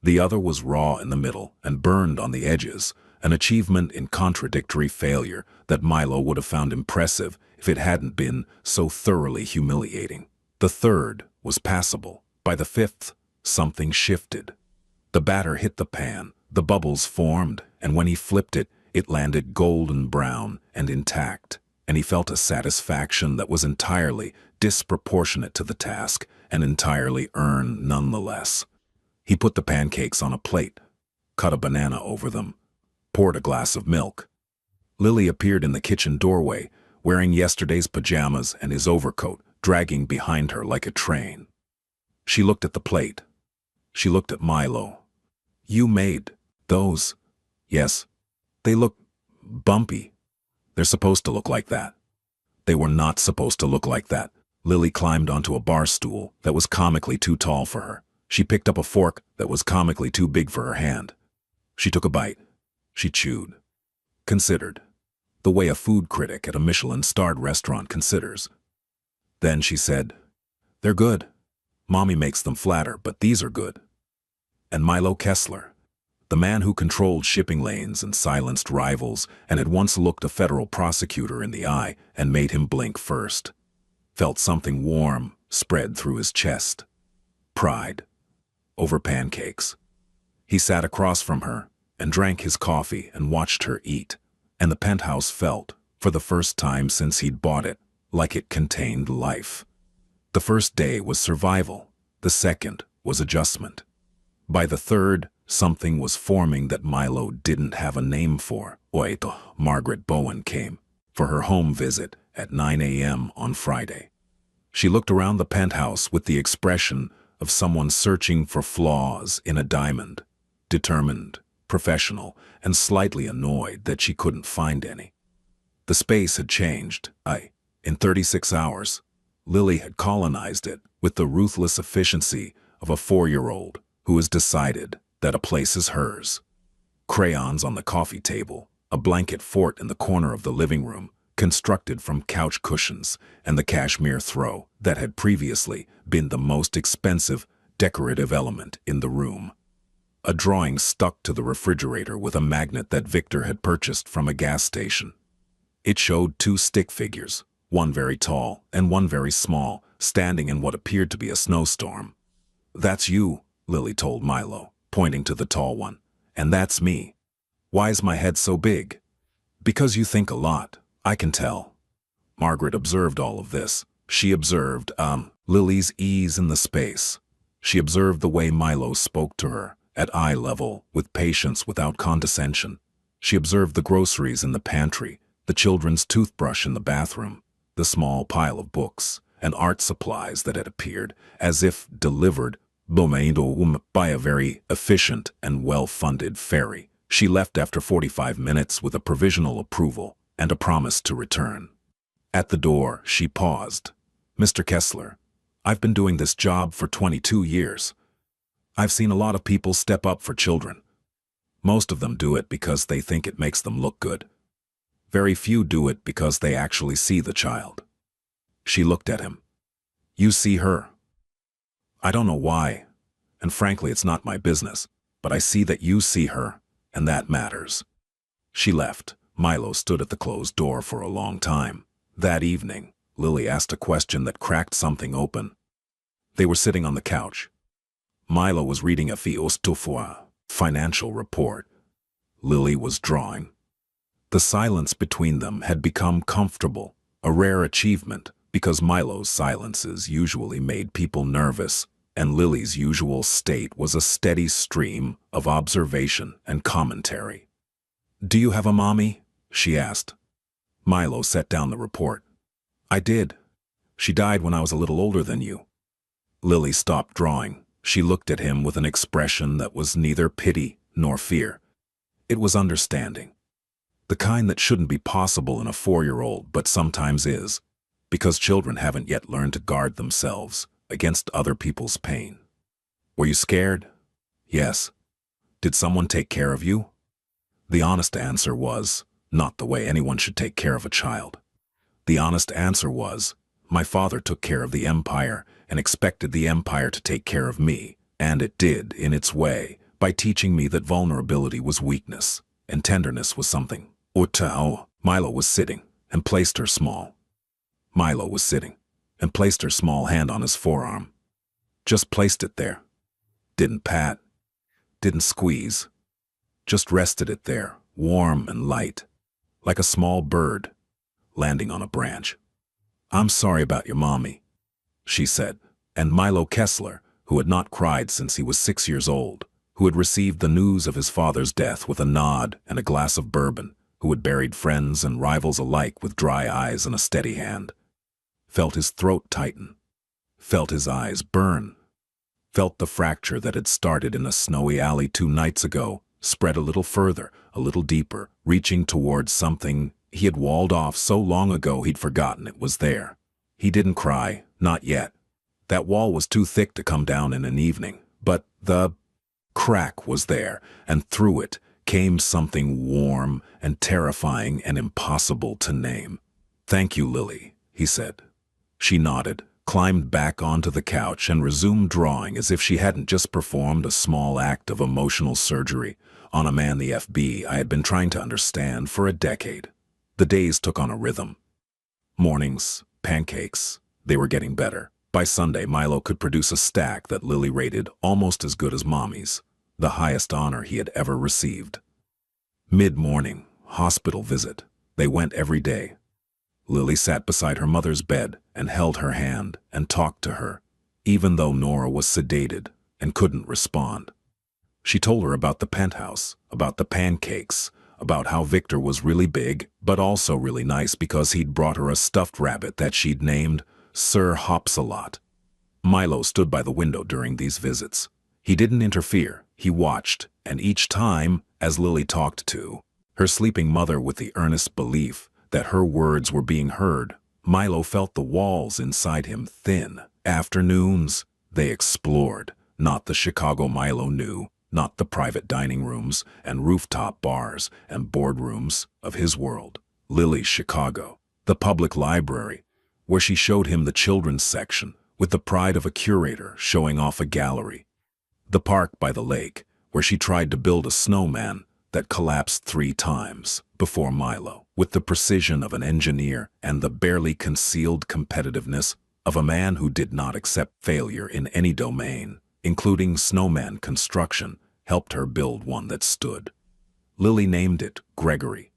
The other was raw in the middle and burned on the edges, an achievement in contradictory failure that Milo would have found impressive if it hadn't been so thoroughly humiliating. The third was passable. By the 5th, something shifted. The batter hit the pan, the bubbles formed, and when he flipped it, It landed golden brown and intact, and he felt a satisfaction that was entirely disproportionate to the task and entirely earned nonetheless. He put the pancakes on a plate, cut a banana over them, poured a glass of milk. Lily appeared in the kitchen doorway, wearing yesterday's pajamas and his overcoat, dragging behind her like a train. She looked at the plate. She looked at Milo. "You made those?" "Yes. They look bumpy. They're supposed to look like that." They were not supposed to look like that. Lily climbed onto a bar stool that was comically too tall for her. She picked up a fork that was comically too big for her hand. She took a bite. She chewed. Considered. The way a food critic at a Michelin-starred restaurant considers. Then she said, "They're good. Mommy makes them flatter, but these are good." And Milo Kessler, the man who controlled shipping lanes and silenced rivals and had once looked a federal prosecutor in the eye and made him blink first, felt something warm spread through his chest. Pride. Over pancakes. He sat across from her and drank his coffee and watched her eat, and the penthouse felt, for the first time since he'd bought it, like it contained life. The first day was survival. The second was adjustment. By the third, something was forming that Milo didn't have a name for. Oito. Margaret Bowen came for her home visit at 9 a.m. on Friday. She looked around the penthouse with the expression of someone searching for flaws in a diamond, determined, professional, and slightly annoyed that she couldn't find any. The space had changed. In 36 hours, Lily had colonized it with the ruthless efficiency of a 4-year-old who has decided that a place is hers. Crayons on the coffee table, a blanket fort in the corner of the living room, constructed from couch cushions, and the cashmere throw that had previously been the most expensive decorative element in the room. A drawing stuck to the refrigerator with a magnet that Victor had purchased from a gas station. It showed 2 stick figures, one very tall and one very small, standing in what appeared to be a snowstorm. "That's you," Lily told Milo, pointing to the tall one. "And that's me. Why is my head so big?" "Because you think a lot. I can tell." Margaret observed all of this. She observed, Lily's ease in the space. She observed the way Milo spoke to her, at eye level, with patience without condescension. She observed the groceries in the pantry, the children's toothbrush in the bathroom, the small pile of books and art supplies that had appeared, as if delivered by a very efficient and well-funded ferry. She left after 45 minutes with a provisional approval and a promise to return. At the door, she paused. "Mr. Kessler, I've been doing this job for 22 years. I've seen a lot of people step up for children. Most of them do it because they think it makes them look good. Very few do it because they actually see the child." She looked at him. "You see her." "I don't know why, and frankly it's not my business, but I see that you see her, and that matters." She left. Milo stood at the closed door for a long time. That evening, Lily asked a question that cracked something open. They were sitting on the couch. Milo was reading a financial report. Lily was drawing. The silence between them had become comfortable, a rare achievement, because Milo's silences usually made people nervous, and Lily's usual state was a steady stream of observation and commentary. "Do you have a mommy?" she asked. Milo set down the report. "I did. She died when I was a little older than you." Lily stopped drawing. She looked at him with an expression that was neither pity nor fear. It was understanding. The kind that shouldn't be possible in a 4-year-old but sometimes is, because children haven't yet learned to guard themselves against other people's pain. "Were you scared?" "Yes." "Did someone take care of you?" The honest answer was, not the way anyone should take care of a child. The honest answer was, my father took care of the empire and expected the empire to take care of me, and it did in its way, by teaching me that vulnerability was weakness and tenderness was something. Milo was sitting and placed her small. Milo was sitting and placed her small hand on his forearm. Just placed it there. Didn't pat. Didn't squeeze. Just rested it there, warm and light, like a small bird landing on a branch. "I'm sorry about your mommy," she said, and Milo Kessler, who had not cried since he was 6 years old, who had received the news of his father's death with a nod and a glass of bourbon, who had buried friends and rivals alike with dry eyes and a steady hand, felt his throat tighten, felt his eyes burn, felt the fracture that had started in a snowy alley 2 nights ago spread a little further, a little deeper, reaching towards something he had walled off so long ago he'd forgotten it was there. He didn't cry, not yet. That wall was too thick to come down in an evening, but the crack was there, and through it came something warm and terrifying and impossible to name. "Thank you, Lily," he said. She nodded, climbed back onto the couch, and resumed drawing as if she hadn't just performed a small act of emotional surgery on a man the FBI had been trying to understand for a decade. The days took on a rhythm. Mornings, pancakes, they were getting better. By Sunday, Milo could produce a stack that Lily rated almost as good as Mommy's, the highest honor he had ever received. Mid-morning, hospital visit. They went every day. Lily sat beside her mother's bed and held her hand and talked to her, even though Nora was sedated and couldn't respond. She told her about the penthouse, about the pancakes, about how Victor was really big, but also really nice because he'd brought her a stuffed rabbit that she'd named Sir Hops-a-Lot. Milo stood by the window during these visits. He didn't interfere, he watched, and each time, as Lily talked to her sleeping mother with the earnest belief that her words were being heard, Milo felt the walls inside him thin. Afternoons, they explored, not the Chicago Milo knew, not the private dining rooms and rooftop bars and boardrooms of his world. Lily's Chicago, the public library, where she showed him the children's section with the pride of a curator showing off a gallery. The park by the lake, where she tried to build a snowman that collapsed 3 times before Milo, with the precision of an engineer and the barely concealed competitiveness of a man who did not accept failure in any domain, including snowman construction, helped her build one that stood. Lily named it Gregory.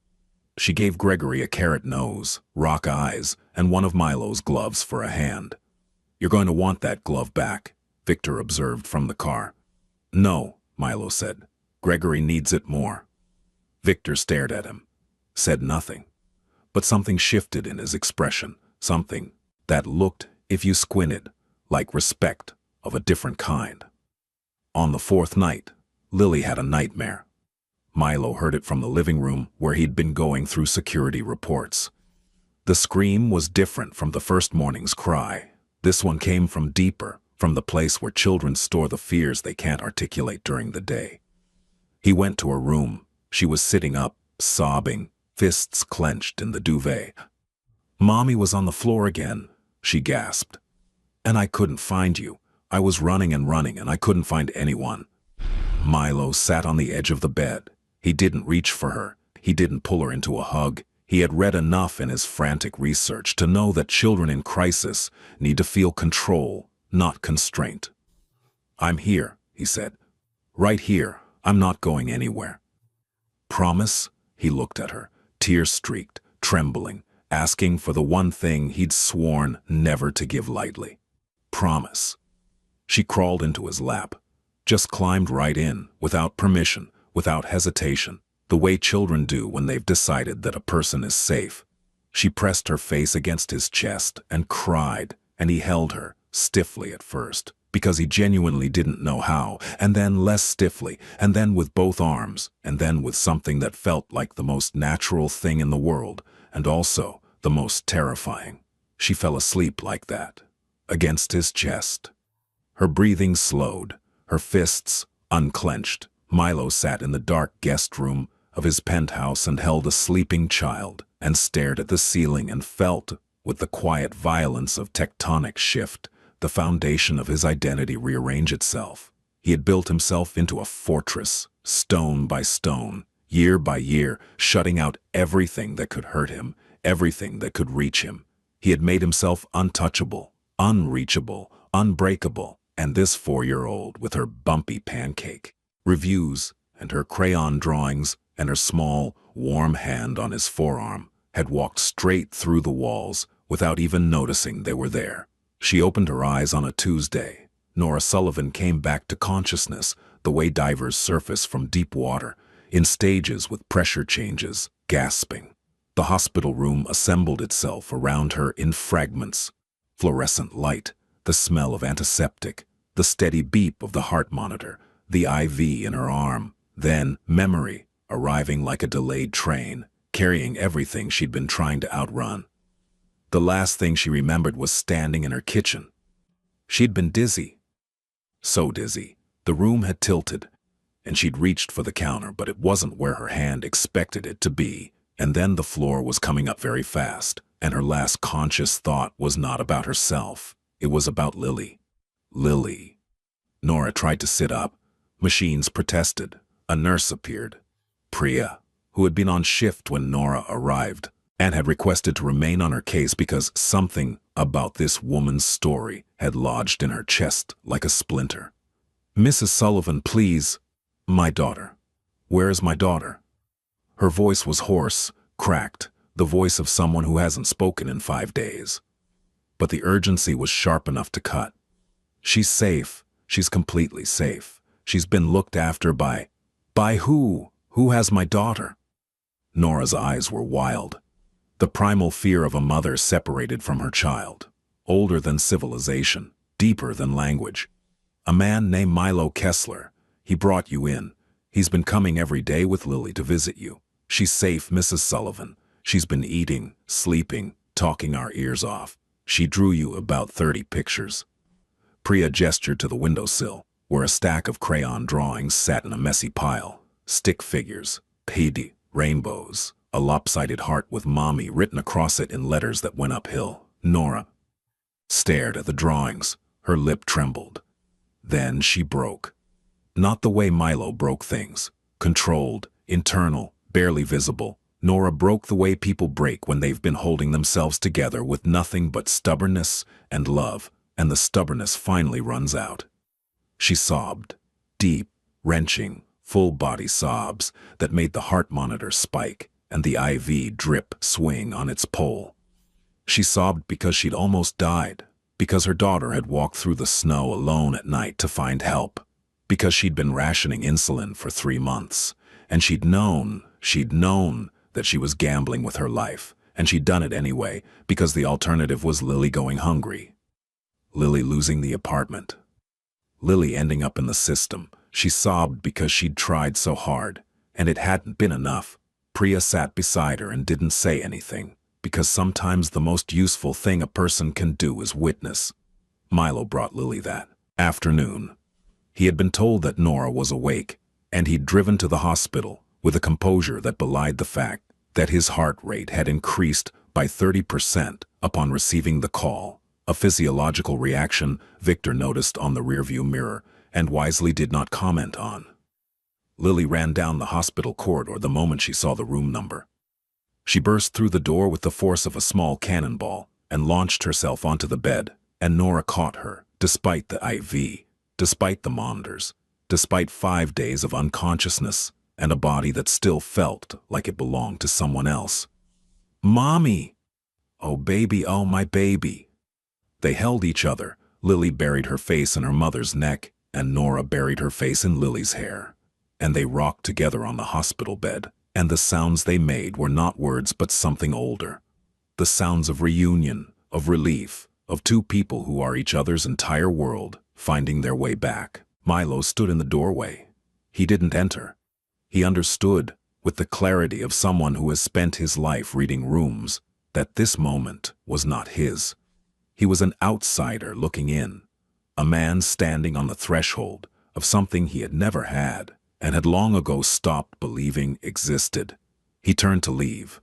She gave Gregory a carrot nose, rock eyes, and one of Milo's gloves for a hand. "You're going to want that glove back," Victor observed from the car. "No," Milo said. "Gregory needs it more." Victor stared at him, said nothing. But something shifted in his expression, something that looked, if you squinted, like respect of a different kind. On the 4th night, Lily had a nightmare. Milo heard it from the living room where he'd been going through security reports. The scream was different from the first morning's cry. This one came from deeper, from the place where children store the fears they can't articulate during the day. He went to her room. She was sitting up, sobbing, fists clenched in the duvet. "Mommy was on the floor again," she gasped. "And I couldn't find you. I was running and running and I couldn't find anyone." Milo sat on the edge of the bed. He didn't reach for her. He didn't pull her into a hug. He had read enough in his frantic research to know that children in crisis need to feel control, not constraint. "I'm here," he said. "Right here. I'm not going anywhere." "Promise?" He looked at her, tear-streaked, trembling, asking for the one thing he'd sworn never to give lightly. "Promise." She crawled into his lap, just climbed right in, without permission, without hesitation, the way children do when they've decided that a person is safe. She pressed her face against his chest and cried, and he held her, stiffly at first, because he genuinely didn't know how, and then less stiffly, and then with both arms, and then with something that felt like the most natural thing in the world, and also the most terrifying. She fell asleep like that, against his chest. Her breathing slowed, her fists unclenched. Milo sat in the dark guest room of his penthouse and held a sleeping child, and stared at the ceiling and felt, with the quiet violence of tectonic shift, the foundation of his identity rearrange itself. He had built himself into a fortress, stone by stone, year by year, shutting out everything that could hurt him, everything that could reach him. He had made himself untouchable, unreachable, unbreakable, and this 4-year-old with her bumpy pancake, reviews, and her crayon drawings and her small, warm hand on his forearm had walked straight through the walls without even noticing they were there. She opened her eyes on a Tuesday. Nora Sullivan came back to consciousness the way divers surface from deep water, in stages with pressure changes, gasping. The hospital room assembled itself around her in fragments. Fluorescent light, the smell of antiseptic, the steady beep of the heart monitor, the IV in her arm, then memory, arriving like a delayed train, carrying everything she'd been trying to outrun. The last thing she remembered was standing in her kitchen. She'd been dizzy. So dizzy, the room had tilted, and she'd reached for the counter, but it wasn't where her hand expected it to be. And then the floor was coming up very fast, and her last conscious thought was not about herself. It was about Lily. Lily. Nora tried to sit up. Machines protested. A nurse appeared. Priya, who had been on shift when Nora arrived, and had requested to remain on her case because something about this woman's story had lodged in her chest like a splinter. "Mrs. Sullivan, please. My daughter. Where is my daughter?" Her voice was hoarse, cracked, the voice of someone who hasn't spoken in 5 days. But the urgency was sharp enough to cut. "She's safe. She's completely safe. She's been looked after by who? Who has my daughter?" Nora's eyes were wild. The primal fear of a mother separated from her child. Older than civilization, deeper than language. "A man named Milo Kessler. He brought you in. He's been coming every day with Lily to visit you. She's safe, Mrs. Sullivan. She's been eating, sleeping, talking our ears off. She drew you about 30 pictures." Priya gestured to the windowsill, where a stack of crayon drawings sat in a messy pile. Stick figures, pedi, rainbows, a lopsided heart with mommy written across it in letters that went uphill. Nora stared at the drawings. Her lip trembled. Then she broke. Not the way Milo broke things. Controlled, internal, barely visible. Nora broke the way people break when they've been holding themselves together with nothing but stubbornness and love, and the stubbornness finally runs out. She sobbed. Deep, wrenching, full-body sobs that made the heart monitor spike and the IV drip swing on its pole. She sobbed because she'd almost died, because her daughter had walked through the snow alone at night to find help, because she'd been rationing insulin for 3 months, and she'd known that she was gambling with her life, and she'd done it anyway because the alternative was Lily going hungry. Lily losing the apartment. Lily ending up in the system. She sobbed because she'd tried so hard, and it hadn't been enough. Priya sat beside her and didn't say anything, because sometimes the most useful thing a person can do is witness. Milo brought Lily that afternoon. He had been told that Nora was awake, and he'd driven to the hospital with a composure that belied the fact that his heart rate had increased by 30% upon receiving the call, a physiological reaction Victor noticed on the rearview mirror and wisely did not comment on. Lily ran down the hospital corridor the moment she saw the room number. She burst through the door with the force of a small cannonball and launched herself onto the bed, and Nora caught her, despite the IV, despite the monitors, despite 5 days of unconsciousness and a body that still felt like it belonged to someone else. "Mommy! Oh baby, oh my baby." They held each other. Lily buried her face in her mother's neck, and Nora buried her face in Lily's hair. And they rocked together on the hospital bed, and the sounds they made were not words but something older. The sounds of reunion, of relief, of two people who are each other's entire world, finding their way back. Milo stood in the doorway. He didn't enter. He understood, with the clarity of someone who has spent his life reading rooms, that this moment was not his. He was an outsider looking in, a man standing on the threshold of something he had never had and had long ago stopped believing existed. He turned to leave.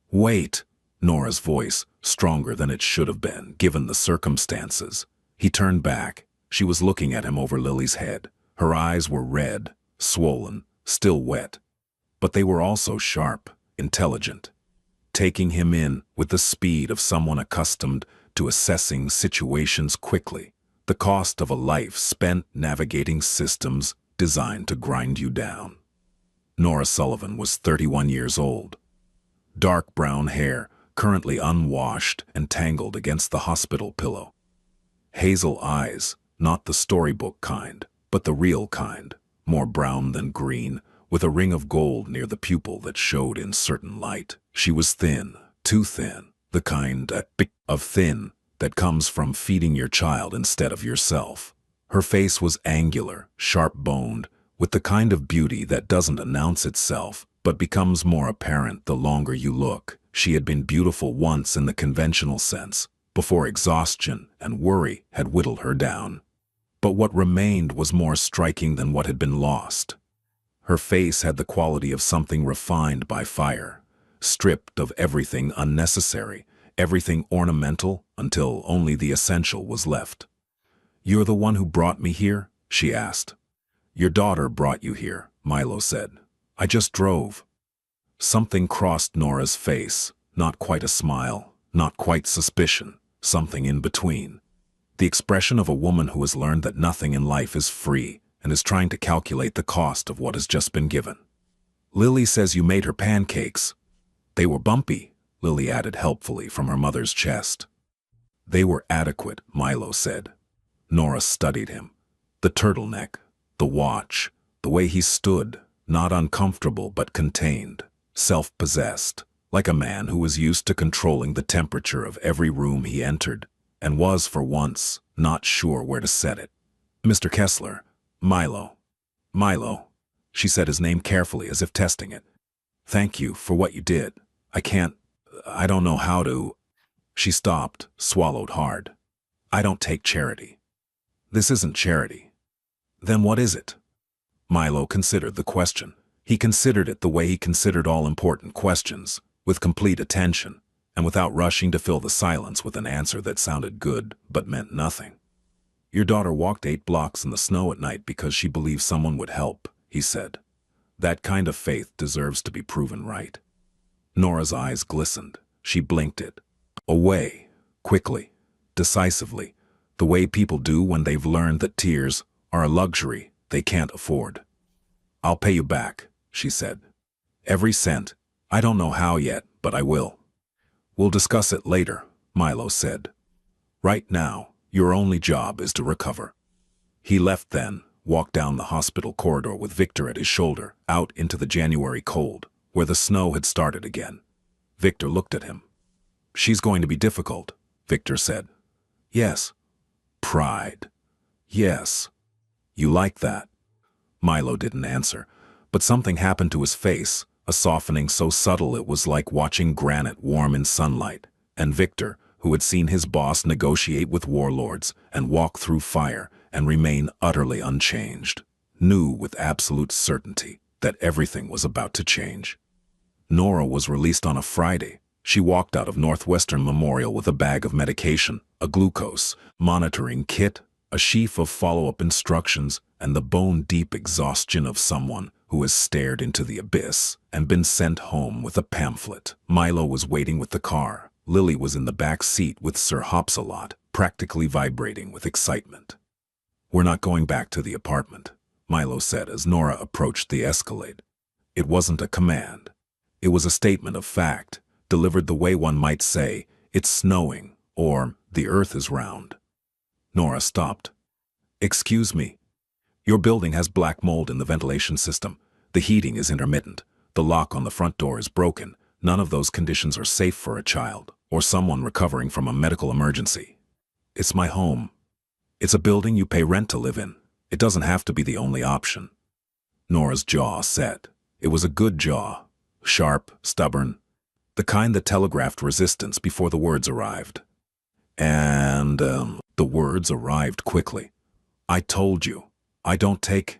"Wait," Nora's voice, stronger than it should have been, given the circumstances. He turned back. She was looking at him over Lily's head. Her eyes were red, swollen, still wet. But they were also sharp, intelligent, taking him in with the speed of someone accustomed to assessing situations quickly, the cost of a life spent navigating systems designed to grind you down. Nora Sullivan was 31 years old. Dark brown hair, currently unwashed and tangled against the hospital pillow. Hazel eyes, not the storybook kind, but the real kind, more brown than green, with a ring of gold near the pupil that showed in certain light. She was thin, too thin, the kind of thin that comes from feeding your child instead of yourself. Her face was angular, sharp-boned, with the kind of beauty that doesn't announce itself, but becomes more apparent the longer you look. She had been beautiful once in the conventional sense, before exhaustion and worry had whittled her down. But what remained was more striking than what had been lost. Her face had the quality of something refined by fire, stripped of everything unnecessary, everything ornamental until only the essential was left. "You're the one who brought me here?" she asked. "Your daughter brought you here," Milo said. "I just drove." Something crossed Nora's face, not quite a smile, not quite suspicion, something in between. The expression of a woman who has learned that nothing in life is free and is trying to calculate the cost of what has just been given. "Lily says you made her pancakes." "They were bumpy," Lily added helpfully from her mother's chest. "They were adequate," Milo said. Nora studied him. The turtleneck, the watch, the way he stood, not uncomfortable but contained, self-possessed, like a man who was used to controlling the temperature of every room he entered, and was, for once, not sure where to set it. "Mr. Kessler, Milo." "Milo." She said his name carefully as if testing it. "Thank you for what you did. I don't know how to—" She stopped, swallowed hard. "I don't take charity." "This isn't charity." "Then what is it?" Milo considered the question. He considered it the way he considered all important questions, with complete attention, and without rushing to fill the silence with an answer that sounded good but meant nothing. "Your daughter walked 8 blocks in the snow at night because she believed someone would help," he said. "That kind of faith deserves to be proven right." Nora's eyes glistened. She blinked it. Away, quickly, decisively, the way people do when they've learned that tears are a luxury they can't afford. "I'll pay you back," she said. "Every cent. I don't know how yet, but I will." "We'll discuss it later," Milo said. "Right now, your only job is to recover." He left then, walked down the hospital corridor with Victor at his shoulder, out into the January cold, where the snow had started again. Victor looked at him. "She's going to be difficult," Victor said. "Yes." Pride. "Yes." "You like that?" Milo didn't answer, but something happened to his face, a softening so subtle it was like watching granite warm in sunlight, and Victor, who had seen his boss negotiate with warlords and walk through fire and remain utterly unchanged, knew with absolute certainty that everything was about to change. Nora was released on a Friday. She walked out of Northwestern Memorial with a bag of medication, a glucose monitoring kit, a sheaf of follow-up instructions, and the bone-deep exhaustion of someone who has stared into the abyss and been sent home with a pamphlet. Milo was waiting with the car. Lily was in the back seat with Sir Hopsalot, practically vibrating with excitement. "We're not going back to the apartment," Milo said as Nora approached the Escalade. It wasn't a command. It was a statement of fact, delivered the way one might say, "It's snowing," or "The earth is round." Nora stopped. "Excuse me. Your building has black mold in the ventilation system. The heating is intermittent. The lock on the front door is broken. None of those conditions are safe for a child or someone recovering from a medical emergency. It's my home. It's a building you pay rent to live in. It doesn't have to be the only option." Nora's jaw set. It was a good jaw. Sharp, stubborn. The kind that telegraphed resistance before the words arrived. And the words arrived quickly. "I told you. I don't take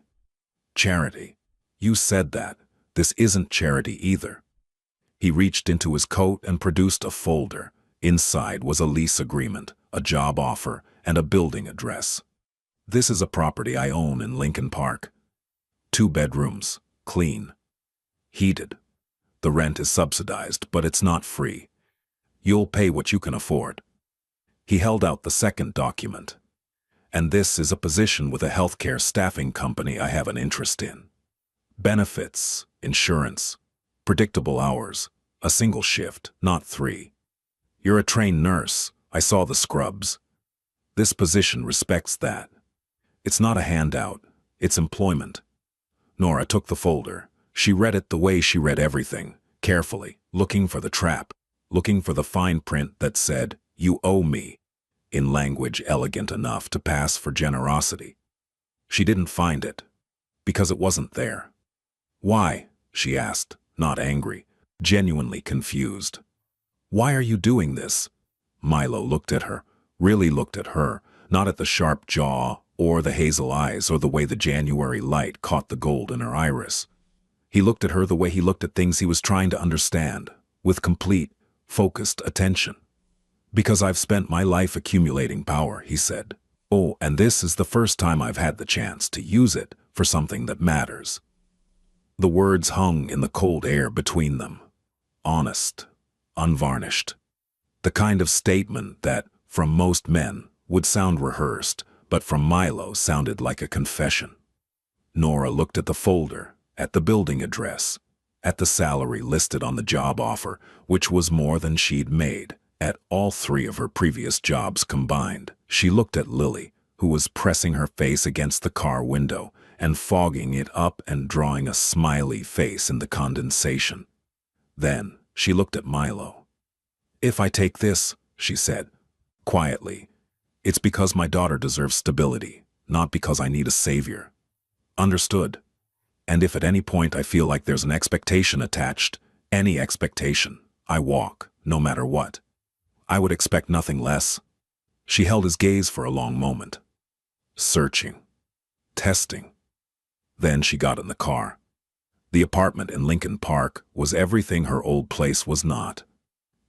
charity." "You said that. This isn't charity either." He reached into his coat and produced a folder. Inside was a lease agreement, a job offer, and a building address. "This is a property I own in Lincoln Park. 2 bedrooms, clean, heated. The rent is subsidized, but it's not free. You'll pay what you can afford." He held out the second document. "And this is a position with a healthcare staffing company I have an interest in." Benefits, insurance, predictable hours, a single shift, not 3. You're a trained nurse. I saw the scrubs. This position respects that. It's not a handout. It's employment. Nora took the folder. She read it the way she read everything, carefully, looking for the trap, looking for the fine print that said, "You owe me," in language elegant enough to pass for generosity. She didn't find it, because it wasn't there. "Why?" she asked, not angry, genuinely confused. "Why are you doing this?" Milo looked at her, really looked at her, not at the sharp jaw or the hazel eyes or the way the January light caught the gold in her iris. He looked at her the way he looked at things he was trying to understand, with complete, focused attention. "Because I've spent my life accumulating power," he said. "Oh, and this is the first time I've had the chance to use it for something that matters." The words hung in the cold air between them. Honest, unvarnished. The kind of statement that, from most men, would sound rehearsed, but from Milo sounded like a confession. Nora looked at the folder, at the building address, at the salary listed on the job offer, which was more than she'd made at all 3 of her previous jobs combined. She looked at Lily, who was pressing her face against the car window and fogging it up and drawing a smiley face in the condensation. Then she looked at Milo. "If I take this," she said, quietly, "it's because my daughter deserves stability, not because I need a savior. Understood? And if at any point I feel like there's an expectation attached, any expectation, I walk, no matter what. I would expect nothing less." She held his gaze for a long moment. Searching. Testing. Then she got in the car. The apartment in Lincoln Park was everything her old place was not.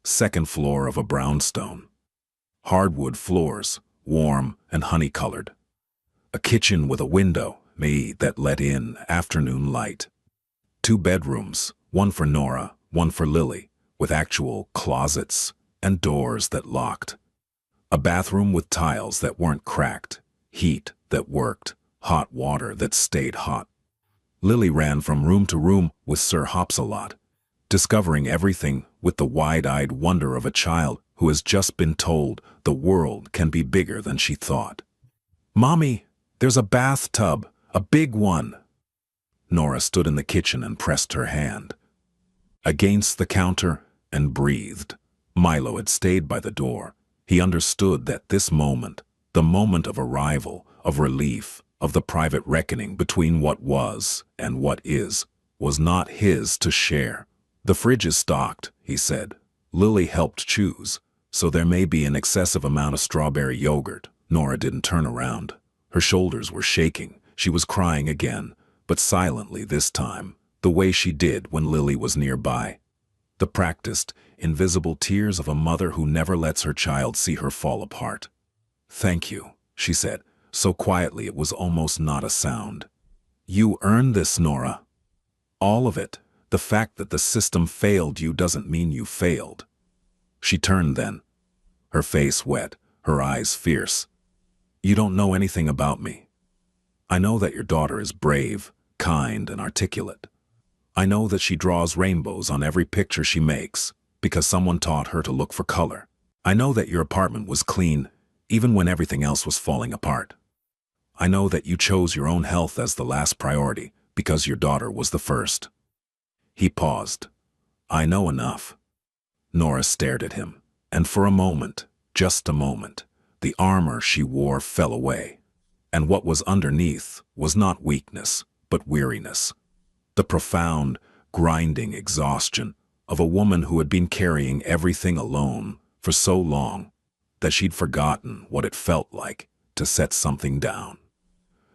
Second floor of a brownstone. Hardwood floors, warm and honey-colored. A kitchen with a window, that let in afternoon light. 2 bedrooms, one for Nora, one for Lily, with actual closets and doors that locked. A bathroom with tiles that weren't cracked, heat that worked, hot water that stayed hot. Lily ran from room to room with Sir Hops-a-Lot, discovering everything with the wide-eyed wonder of a child who has just been told the world can be bigger than she thought. "Mommy, there's a bathtub, a big one." Nora stood in the kitchen and pressed her hand against the counter and breathed. Milo had stayed by the door. He understood that this moment, the moment of arrival, of relief, of the private reckoning between what was and what is, was not his to share. "The fridge is stocked," he said. "Lily helped choose, so there may be an excessive amount of strawberry yogurt." Nora didn't turn around. Her shoulders were shaking. She was crying again, but silently this time, the way she did when Lily was nearby. The practiced, invisible tears of a mother who never lets her child see her fall apart. "Thank you," she said, so quietly it was almost not a sound. "You earned this, Nora. All of it. The fact that the system failed you doesn't mean you failed." She turned then, her face wet, her eyes fierce. "You don't know anything about me. I know that your daughter is brave, kind, and articulate. I know that she draws rainbows on every picture she makes, because someone taught her to look for color. I know that your apartment was clean, even when everything else was falling apart. I know that you chose your own health as the last priority, because your daughter was the first." He paused. "I know enough." Nora stared at him, and for a moment, just a moment, the armor she wore fell away. And what was underneath was not weakness, but weariness. The profound, grinding exhaustion of a woman who had been carrying everything alone for so long that she'd forgotten what it felt like to set something down.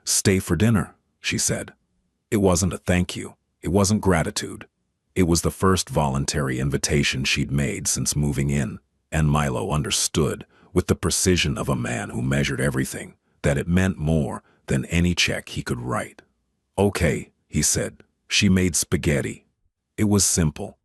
"Stay for dinner," she said. It wasn't a thank you. It wasn't gratitude. It was the first voluntary invitation she'd made since moving in, and Milo understood, with the precision of a man who measured everything, that it meant more than any check he could write. "Okay," he said. She made spaghetti. It was simple.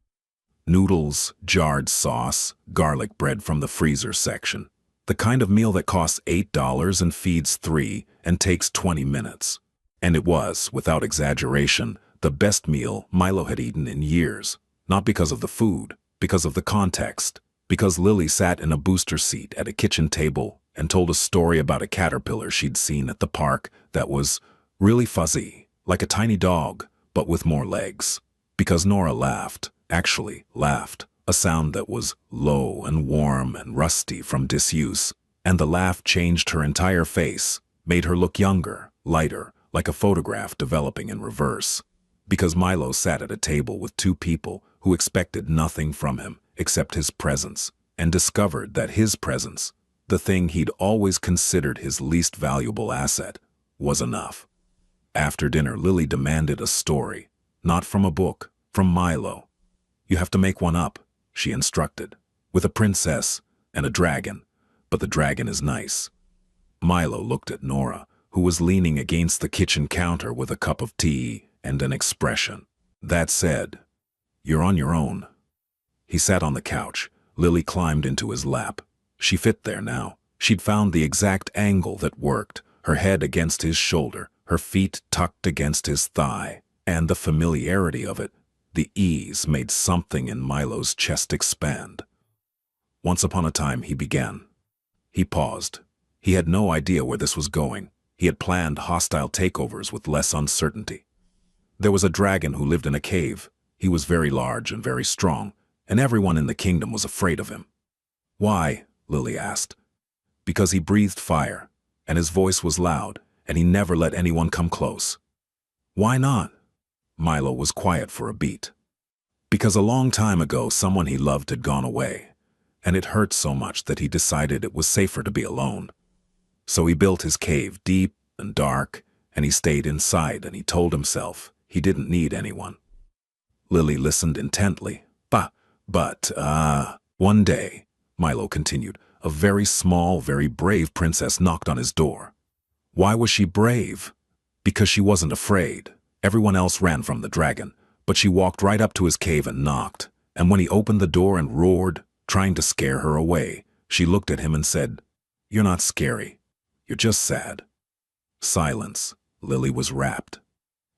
Noodles, jarred sauce, garlic bread from the freezer section. The kind of meal that costs $8 and feeds 3 and takes 20 minutes. And it was, without exaggeration, the best meal Milo had eaten in years. Not because of the food, because of the context. Because Lily sat in a booster seat at a kitchen table and told a story about a caterpillar she'd seen at the park that was really fuzzy, like a tiny dog, but with more legs. Because Nora laughed, actually laughed, a sound that was low and warm and rusty from disuse, and the laugh changed her entire face, made her look younger, lighter, like a photograph developing in reverse. Because Milo sat at a table with two people who expected nothing from him except his presence, and discovered that his presence, the thing he'd always considered his least valuable asset, was enough. After dinner, Lily demanded a story, not from a book, from Milo. You have to make one up, she instructed, with a princess and a dragon, but the dragon is nice. Milo looked at Nora, who was leaning against the kitchen counter with a cup of tea and an expression that said, "You're on your own." He sat on the couch. Lily climbed into his lap. She fit there now. She'd found the exact angle that worked, her head against his shoulder, her feet tucked against his thigh, and the familiarity of it, the ease, made something in Milo's chest expand. Once upon a time, he began. He paused. He had no idea where this was going. He had planned hostile takeovers with less uncertainty. There was a dragon who lived in a cave. He was very large and very strong, and everyone in the kingdom was afraid of him. Why? Lily asked. Because he breathed fire, and his voice was loud, and he never let anyone come close. Why not? Milo was quiet for a beat. Because a long time ago, someone he loved had gone away, and it hurt so much that he decided it was safer to be alone. So he built his cave deep and dark, and he stayed inside, and he told himself he didn't need anyone. Lily listened intently. But, one day, Milo continued, a very small, very brave princess knocked on his door. Why was she brave? Because she wasn't afraid. Everyone else ran from the dragon, but she walked right up to his cave and knocked, and when he opened the door and roared, trying to scare her away, she looked at him and said, "You're not scary. You're just sad." Silence. Lily was rapt.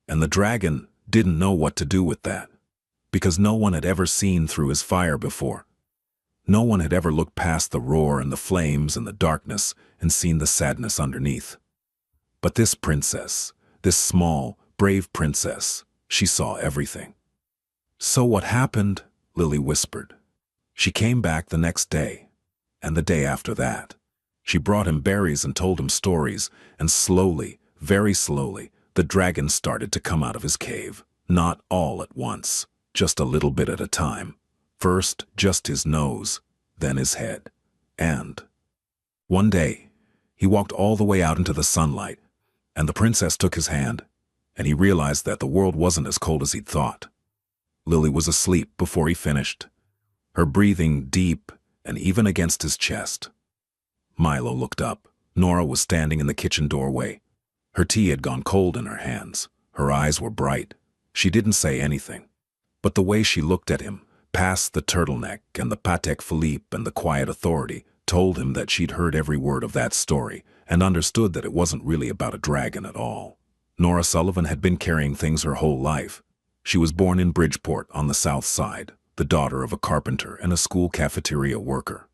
And the dragon didn't know what to do with that, because no one had ever seen through his fire before. No one had ever looked past the roar and the flames and the darkness and seen the sadness underneath. But this princess, this small, brave princess, she saw everything. "So what happened?" Lily whispered. She came back the next day, and the day after that. She brought him berries and told him stories, and slowly, very slowly, the dragon started to come out of his cave. Not all at once, just a little bit at a time. First, just his nose, then his head. And one day, he walked all the way out into the sunlight, and the princess took his hand, and he realized that the world wasn't as cold as he'd thought. Lily was asleep before he finished, her breathing deep and even against his chest. Milo looked up. Nora was standing in the kitchen doorway. Her tea had gone cold in her hands. Her eyes were bright. She didn't say anything, but the way she looked at him, past the turtleneck and the Patek Philippe and the quiet authority, told him that she'd heard every word of that story and understood that it wasn't really about a dragon at all. Nora Sullivan had been carrying things her whole life. She was born in Bridgeport on the South Side, the daughter of a carpenter and a school cafeteria worker.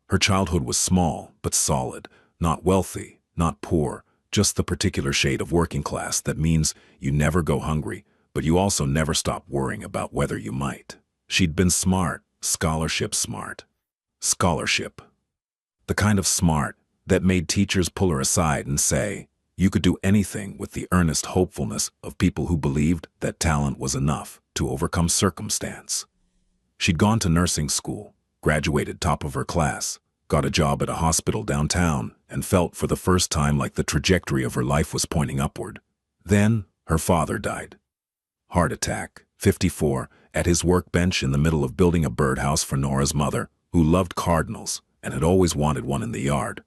Her childhood was small but solid, not wealthy, not poor, just the particular shade of working class that means you never go hungry, but you also never stop worrying about whether you might. She'd been smart, scholarship smart. Scholarship. The kind of smart that made teachers pull her aside and say, you could do anything, with the earnest hopefulness of people who believed that talent was enough to overcome circumstance. She'd gone to nursing school, graduated top of her class, got a job at a hospital downtown, and felt for the first time like the trajectory of her life was pointing upward. Then her father died. Heart attack, 54, at his workbench in the middle of building a birdhouse for Nora's mother, who loved cardinals and had always wanted one in the yard.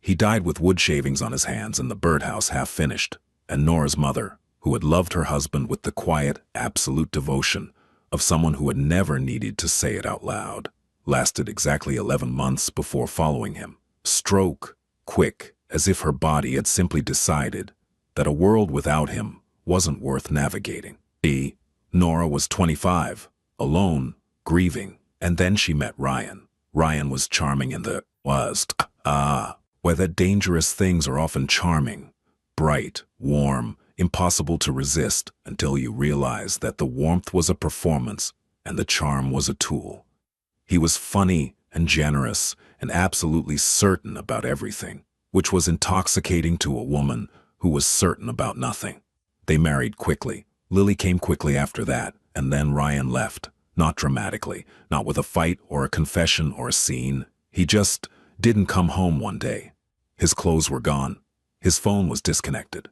He died with wood shavings on his hands and the birdhouse half finished, and Nora's mother, who had loved her husband with the quiet, absolute devotion of someone who had never needed to say it out loud, lasted exactly 11 months before following him. Stroke, quick, as if her body had simply decided that a world without him wasn't worth navigating. E. Nora was 25, alone, grieving, and then she met Ryan. Ryan was charming in the whether dangerous things are often charming, bright, warm, impossible to resist until you realize that the warmth was a performance and the charm was a tool. He was funny and generous and absolutely certain about everything, which was intoxicating to a woman who was certain about nothing. They married quickly. Lily came quickly after that, and then Ryan left. Not dramatically, not with a fight or a confession or a scene. He just didn't come home one day. His clothes were gone. His phone was disconnected.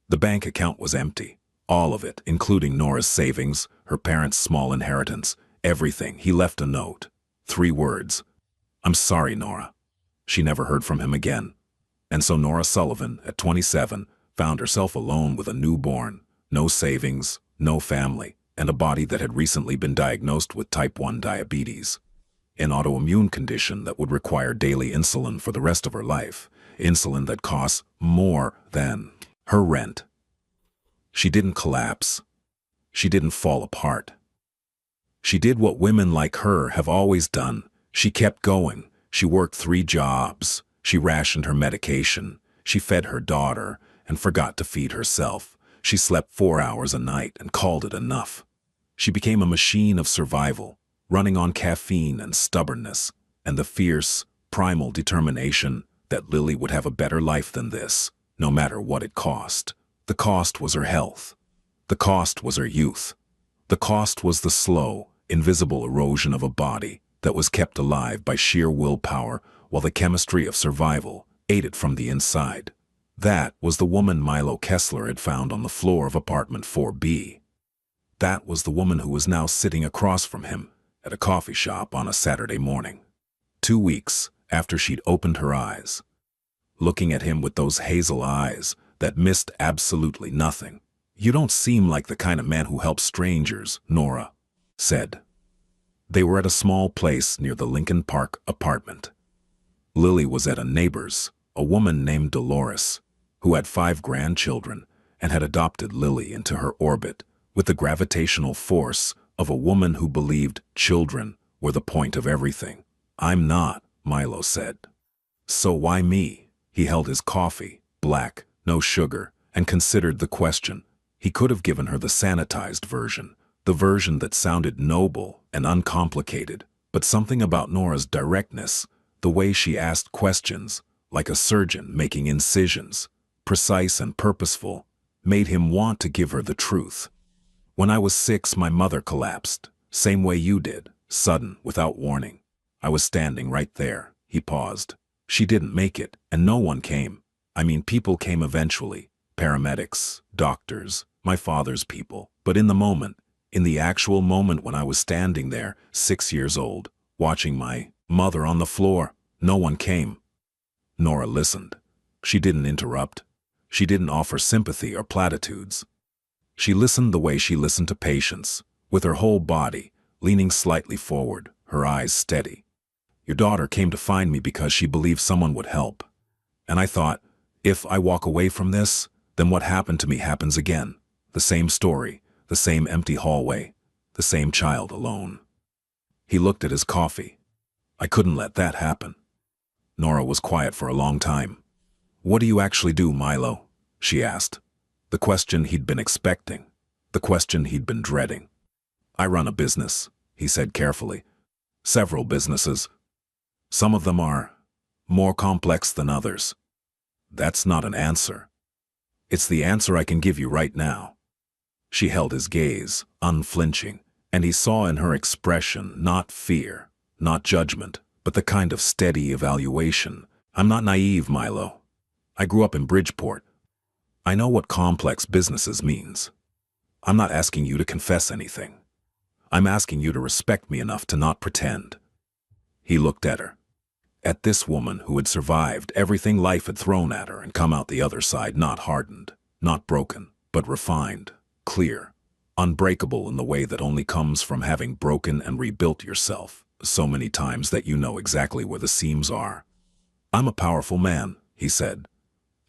The bank account was empty. All of it, including Nora's savings, her parents' small inheritance, everything. He left a note. 3 words. "I'm sorry, Nora." She never heard from him again. And so Nora Sullivan, at 27, found herself alone with a newborn, no savings, no family, and a body that had recently been diagnosed with type 1 diabetes, an autoimmune condition that would require daily insulin for the rest of her life, insulin that costs more than her rent. She didn't collapse. She didn't fall apart. She did what women like her have always done. She kept going. She worked 3 jobs. She rationed her medication. She fed her daughter and forgot to feed herself. She slept 4 hours a night and called it enough. She became a machine of survival, running on caffeine and stubbornness, and the fierce, primal determination that Lily would have a better life than this, no matter what it cost. The cost was her health. The cost was her youth. The cost was the slow, invisible erosion of a body that was kept alive by sheer willpower while the chemistry of survival ate it from the inside. That was the woman Milo Kessler had found on the floor of apartment 4B. That was the woman who was now sitting across from him at a coffee shop on a Saturday morning. 2 weeks after she'd opened her eyes, looking at him with those hazel eyes that missed absolutely nothing. "You don't seem like the kind of man who helps strangers," Nora said. They were at a small place near the Lincoln Park apartment. Lily was at a neighbor's, a woman named Dolores, who had 5 grandchildren and had adopted Lily into her orbit with the gravitational force of a woman who believed children were the point of everything. "I'm not," Milo said. "So why me?" He held his coffee, black, no sugar, and considered the question. He could have given her the sanitized version, the version that sounded noble and uncomplicated, but something about Nora's directness, the way she asked questions, like a surgeon making incisions, precise and purposeful, made him want to give her the truth. "When I was 6, my mother collapsed, same way you did, sudden, without warning. I was standing right there." He paused. "She didn't make it, and no one came. I mean, people came eventually. Paramedics, doctors, my father's people. But in the moment, in the actual moment when I was standing there, 6 years old, watching my mother on the floor, no one came." Nora listened. She didn't interrupt. She didn't offer sympathy or platitudes. She listened the way she listened to patients, with her whole body, leaning slightly forward, her eyes steady. "Your daughter came to find me because she believed someone would help. And I thought, if I walk away from this, then what happened to me happens again. The same story, the same empty hallway, the same child alone." He looked at his coffee. "I couldn't let that happen." Nora was quiet for a long time. "What do you actually do, Milo?" she asked. The question he'd been expecting, the question he'd been dreading. "I run a business," he said carefully. "Several businesses. Some of them are more complex than others." "That's not an answer." "It's the answer I can give you right now." She held his gaze, unflinching, and he saw in her expression not fear, not judgment, but the kind of steady evaluation. "I'm not naive, Milo. I grew up in Bridgeport. I know what complex businesses means. I'm not asking you to confess anything. I'm asking you to respect me enough to not pretend." He looked at her. At this woman who had survived everything life had thrown at her and come out the other side not hardened, not broken, but refined, clear, unbreakable in the way that only comes from having broken and rebuilt yourself so many times that you know exactly where the seams are. "I'm a powerful man," he said.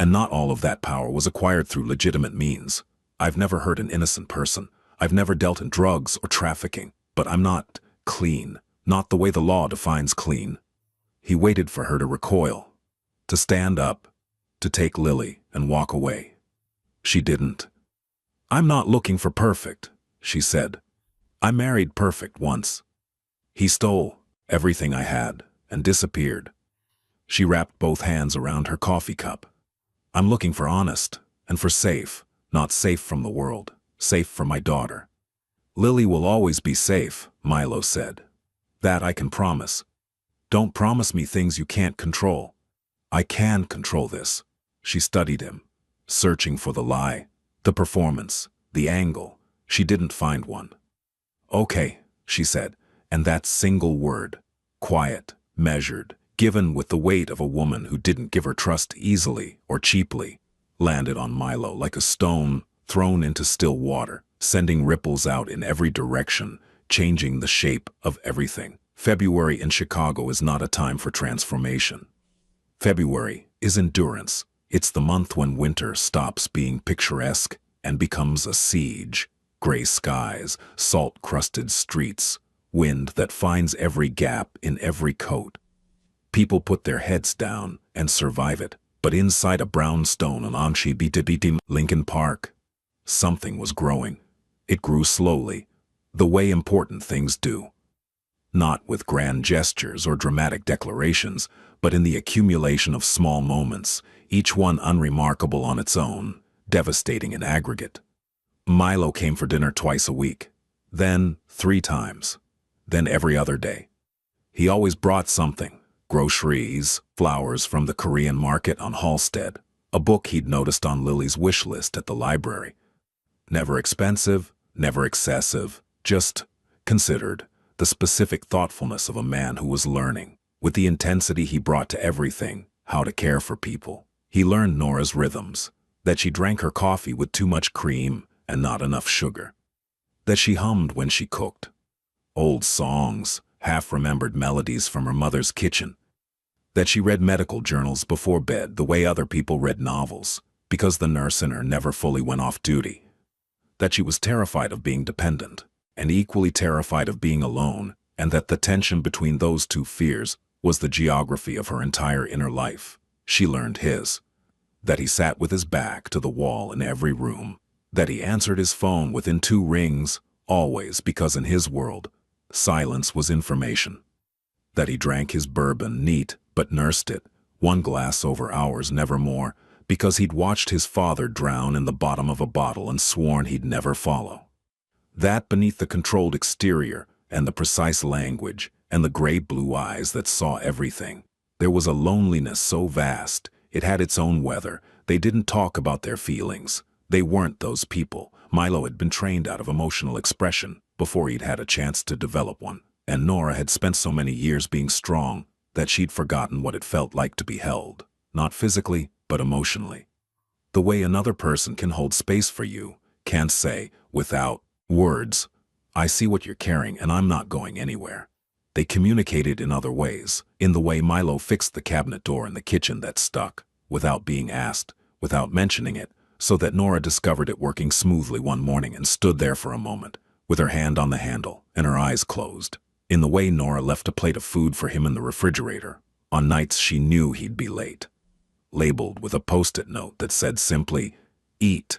"And not all of that power was acquired through legitimate means. I've never hurt an innocent person. I've never dealt in drugs or trafficking, but I'm not clean, not the way the law defines clean. He waited for her to recoil, to stand up, to take Lily and walk away. She didn't. I'm not looking for perfect, she said. I married perfect once. He stole everything I had and disappeared. She wrapped both hands around her coffee cup. I'm looking for honest and for safe, not safe from the world, safe for my daughter. Lily will always be safe, Milo said. That I can promise. Don't promise me things you can't control. I can control this. She studied him, searching for the lie, the performance, the angle. She didn't find one. Okay, she said, and that single word, quiet, measured, given with the weight of a woman who didn't give her trust easily or cheaply, landed on Milo like a stone thrown into still water, sending ripples out in every direction, changing the shape of everything. February in Chicago is not a time for transformation. February is endurance. It's the month when winter stops being picturesque and becomes a siege. Gray skies, salt-crusted streets, wind that finds every gap in every coat. People put their heads down and survive it, but inside a brownstone on Amshi Lincoln Park, something was growing. It grew slowly, the way important things do. Not with grand gestures or dramatic declarations, but in the accumulation of small moments, each one unremarkable on its own, devastating in aggregate. Milo came for dinner twice a week, then 3 times, then every other day. He always brought something: groceries, flowers from the Korean market on Halsted, a book he'd noticed on Lily's wish list at the library. Never expensive, never excessive, just considered, the specific thoughtfulness of a man who was learning. With the intensity he brought to everything, how to care for people. He learned Nora's rhythms, that she drank her coffee with too much cream and not enough sugar. That she hummed when she cooked. Old songs, half-remembered melodies from her mother's kitchen. That she read medical journals before bed the way other people read novels, because the nurse in her never fully went off duty. That she was terrified of being dependent, and equally terrified of being alone, and that the tension between those two fears was the geography of her entire inner life. She learned his. That he sat with his back to the wall in every room. That he answered his phone within 2 rings, always, because in his world, silence was information. That he drank his bourbon neat, but nursed it, 1 glass over hours, never more, because he'd watched his father drown in the bottom of a bottle and sworn he'd never follow. That beneath the controlled exterior and the precise language and the gray-blue eyes that saw everything, there was a loneliness so vast, it had its own weather. They didn't talk about their feelings. They weren't those people. Milo had been trained out of emotional expression before he'd had a chance to develop one, and Nora had spent so many years being strong that she'd forgotten what it felt like to be held, not physically, but emotionally. The way another person can hold space for you, can't say, without words, I see what you're carrying and I'm not going anywhere. They communicated in other ways, in the way Milo fixed the cabinet door in the kitchen that stuck, without being asked, without mentioning it, so that Nora discovered it working smoothly one morning and stood there for a moment, with her hand on the handle and her eyes closed. In the way Nora left a plate of food for him in the refrigerator, on nights she knew he'd be late. Labeled with a post-it note that said simply, eat.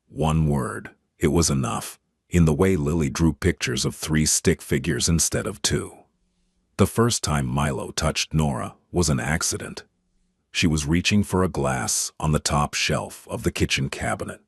1 word. It was enough. In the way Lily drew pictures of 3 stick figures instead of 2. The first time Milo touched Nora was an accident. She was reaching for a glass on the top shelf of the kitchen cabinet.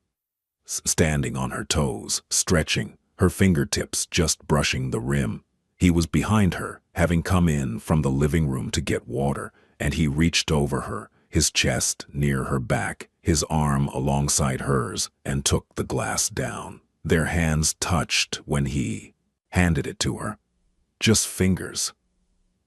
Standing on her toes, stretching, her fingertips just brushing the rim. He was behind her, having come in from the living room to get water, and he reached over her, his chest near her back, his arm alongside hers, and took the glass down. Their hands touched when he handed it to her. Just fingers.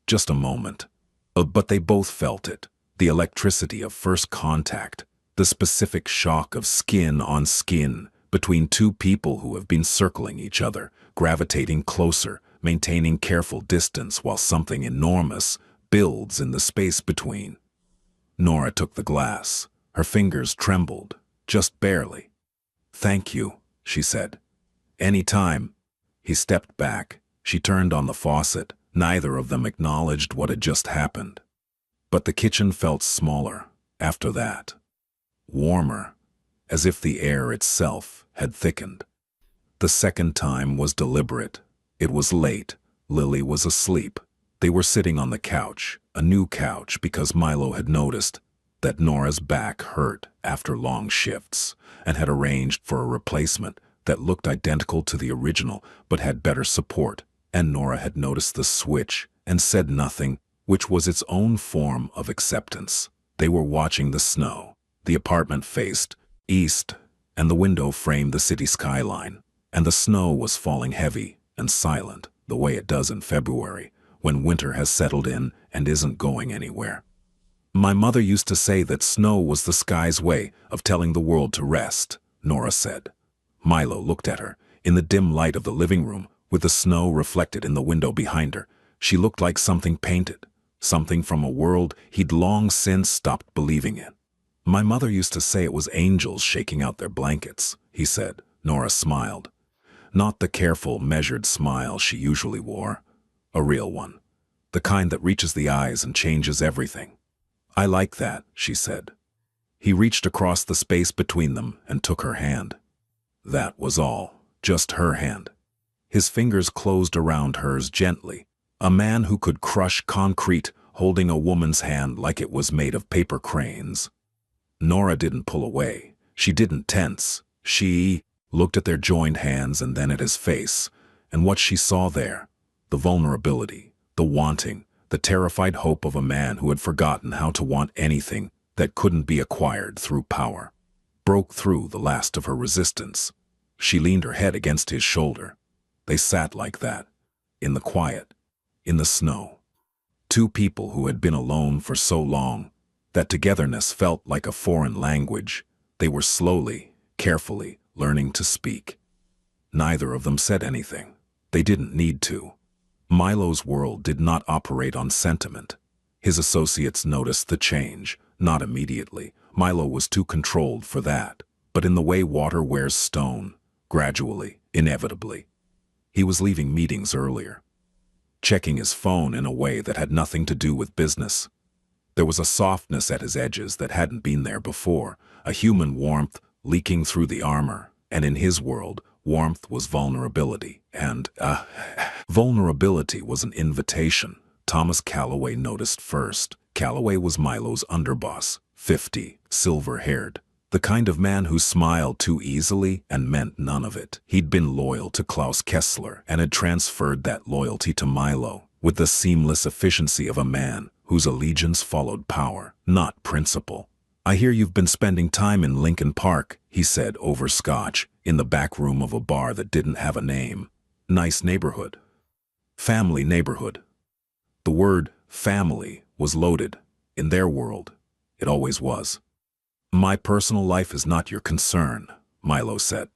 Just a moment. But they both felt it. The electricity of first contact. The specific shock of skin on skin between 2 people who have been circling each other, gravitating closer, maintaining careful distance while something enormous builds in the space between. Nora took the glass. Her fingers trembled, just barely. Thank you, she said. Any time. He stepped back. She turned on the faucet. Neither of them acknowledged what had just happened. But the kitchen felt smaller after that. Warmer, as if the air itself had thickened. The second time was deliberate. It was late. Lily was asleep. They were sitting on the couch, a new couch because Milo had noticed that Nora's back hurt after long shifts and had arranged for a replacement that looked identical to the original but had better support, and Nora had noticed the switch and said nothing, which was its own form of acceptance. They were watching the snow. The apartment faced east, and the window framed the city skyline, and the snow was falling heavy and silent, the way it does in February, when winter has settled in and isn't going anywhere. My mother used to say that snow was the sky's way of telling the world to rest, Nora said. Milo looked at her. In the dim light of the living room, with the snow reflected in the window behind her, she looked like something painted, something from a world he'd long since stopped believing in. My mother used to say it was angels shaking out their blankets, he said. Nora smiled. Not the careful, measured smile she usually wore. A real one. The kind that reaches the eyes and changes everything. I like that, she said. He reached across the space between them and took her hand. That was all, just her hand. His fingers closed around hers gently. A man who could crush concrete holding a woman's hand like it was made of paper cranes. Nora didn't pull away. She didn't tense. She looked at their joined hands and then at his face, and what she saw there, the vulnerability, the wanting, the terrified hope of a man who had forgotten how to want anything that couldn't be acquired through power, broke through the last of her resistance. She leaned her head against his shoulder. They sat like that, in the quiet, in the snow. Two people who had been alone for so long that togetherness felt like a foreign language. They were slowly, carefully learning to speak. Neither of them said anything. They didn't need to. Milo's world did not operate on sentiment. His associates noticed the change, not immediately. Milo was too controlled for that, but in the way water wears stone, gradually, inevitably. He was leaving meetings earlier, checking his phone in a way that had nothing to do with business. There was a softness at his edges that hadn't been there before, a human warmth leaking through the armor, and in his world, warmth was vulnerability, and, vulnerability was an invitation. Thomas Calloway noticed first. Calloway was Milo's underboss, 50, silver-haired, the kind of man who smiled too easily and meant none of it. He'd been loyal to Klaus Kessler and had transferred that loyalty to Milo with the seamless efficiency of a man whose allegiance followed power, not principle. I hear you've been spending time in Lincoln Park, he said over scotch, in the back room of a bar that didn't have a name. Nice neighborhood. Family neighborhood. The word family was loaded. In their world, it always was. My personal life is not your concern, Milo said.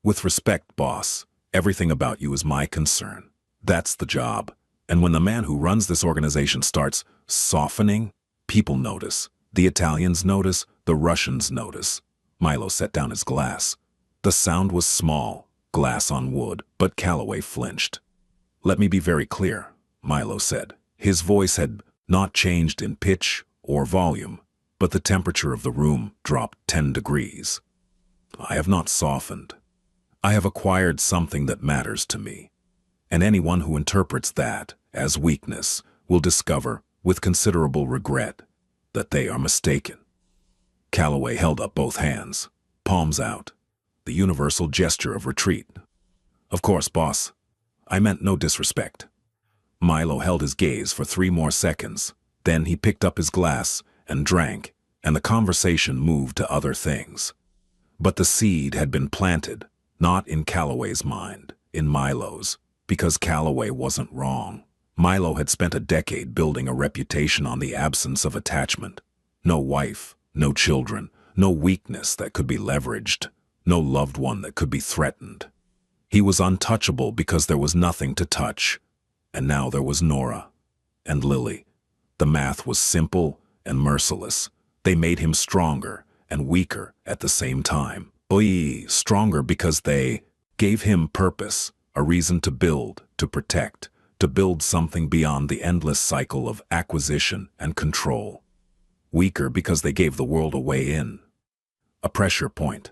With respect, boss, everything about you is my concern. That's the job. And when the man who runs this organization starts softening, people notice. The Italians notice, the Russians notice. Milo set down his glass. The sound was small, glass on wood, but Calloway flinched. Let me be very clear, Milo said. His voice had not changed in pitch or volume, but the temperature of the room dropped 10 degrees. I have not softened. I have acquired something that matters to me, and anyone who interprets that as weakness will discover, with considerable regret, that they are mistaken. Calloway held up both hands, palms out, the universal gesture of retreat. Of course, boss. I meant no disrespect. Milo held his gaze for 3 more seconds. Then he picked up his glass and drank, and the conversation moved to other things. But the seed had been planted, not in Calloway's mind, in Milo's, because Calloway wasn't wrong. Milo had spent a decade building a reputation on the absence of attachment. No wife, no children, no weakness that could be leveraged, no loved one that could be threatened. He was untouchable because there was nothing to touch. And now there was Nora and Lily. The math was simple and merciless. They made him stronger and weaker at the same time. Stronger because they gave him purpose, a reason to build, to protect, to build something beyond the endless cycle of acquisition and control. Weaker because they gave the world a way in. A pressure point.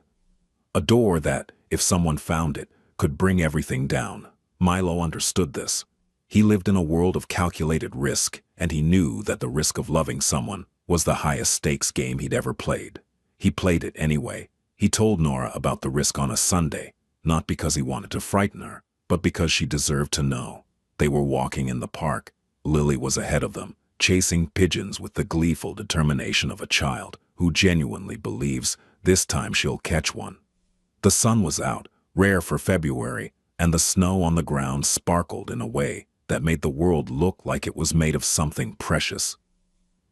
A door that, if someone found it, could bring everything down. Milo understood this. He lived in a world of calculated risk, and he knew that the risk of loving someone was the highest stakes game he'd ever played. He played it anyway. He told Nora about the risk on a Sunday, not because he wanted to frighten her, but because she deserved to know. They were walking in the park. Lily was ahead of them, chasing pigeons with the gleeful determination of a child who genuinely believes this time she'll catch one. The sun was out, rare for February, and the snow on the ground sparkled in a way that made the world look like it was made of something precious.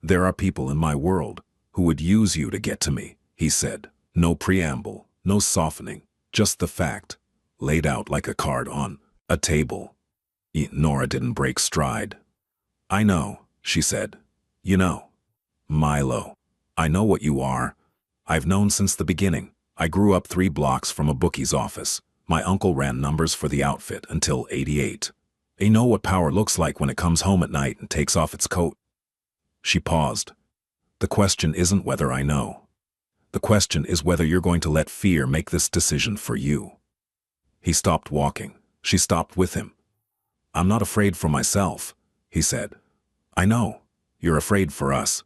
"There are people in my world who would use you to get to me," he said. No preamble, no softening, just the fact, laid out like a card on a table. Nora didn't break stride. "I know," she said. "You know. Milo, I know what you are. I've known since the beginning. I grew up 3 blocks from a bookie's office. My uncle ran numbers for the outfit until '88. I know what power looks like when it comes home at night and takes off its coat." She paused. "The question isn't whether I know. The question is whether you're going to let fear make this decision for you." He stopped walking. She stopped with him. "I'm not afraid for myself," he said. "I know. You're afraid for us."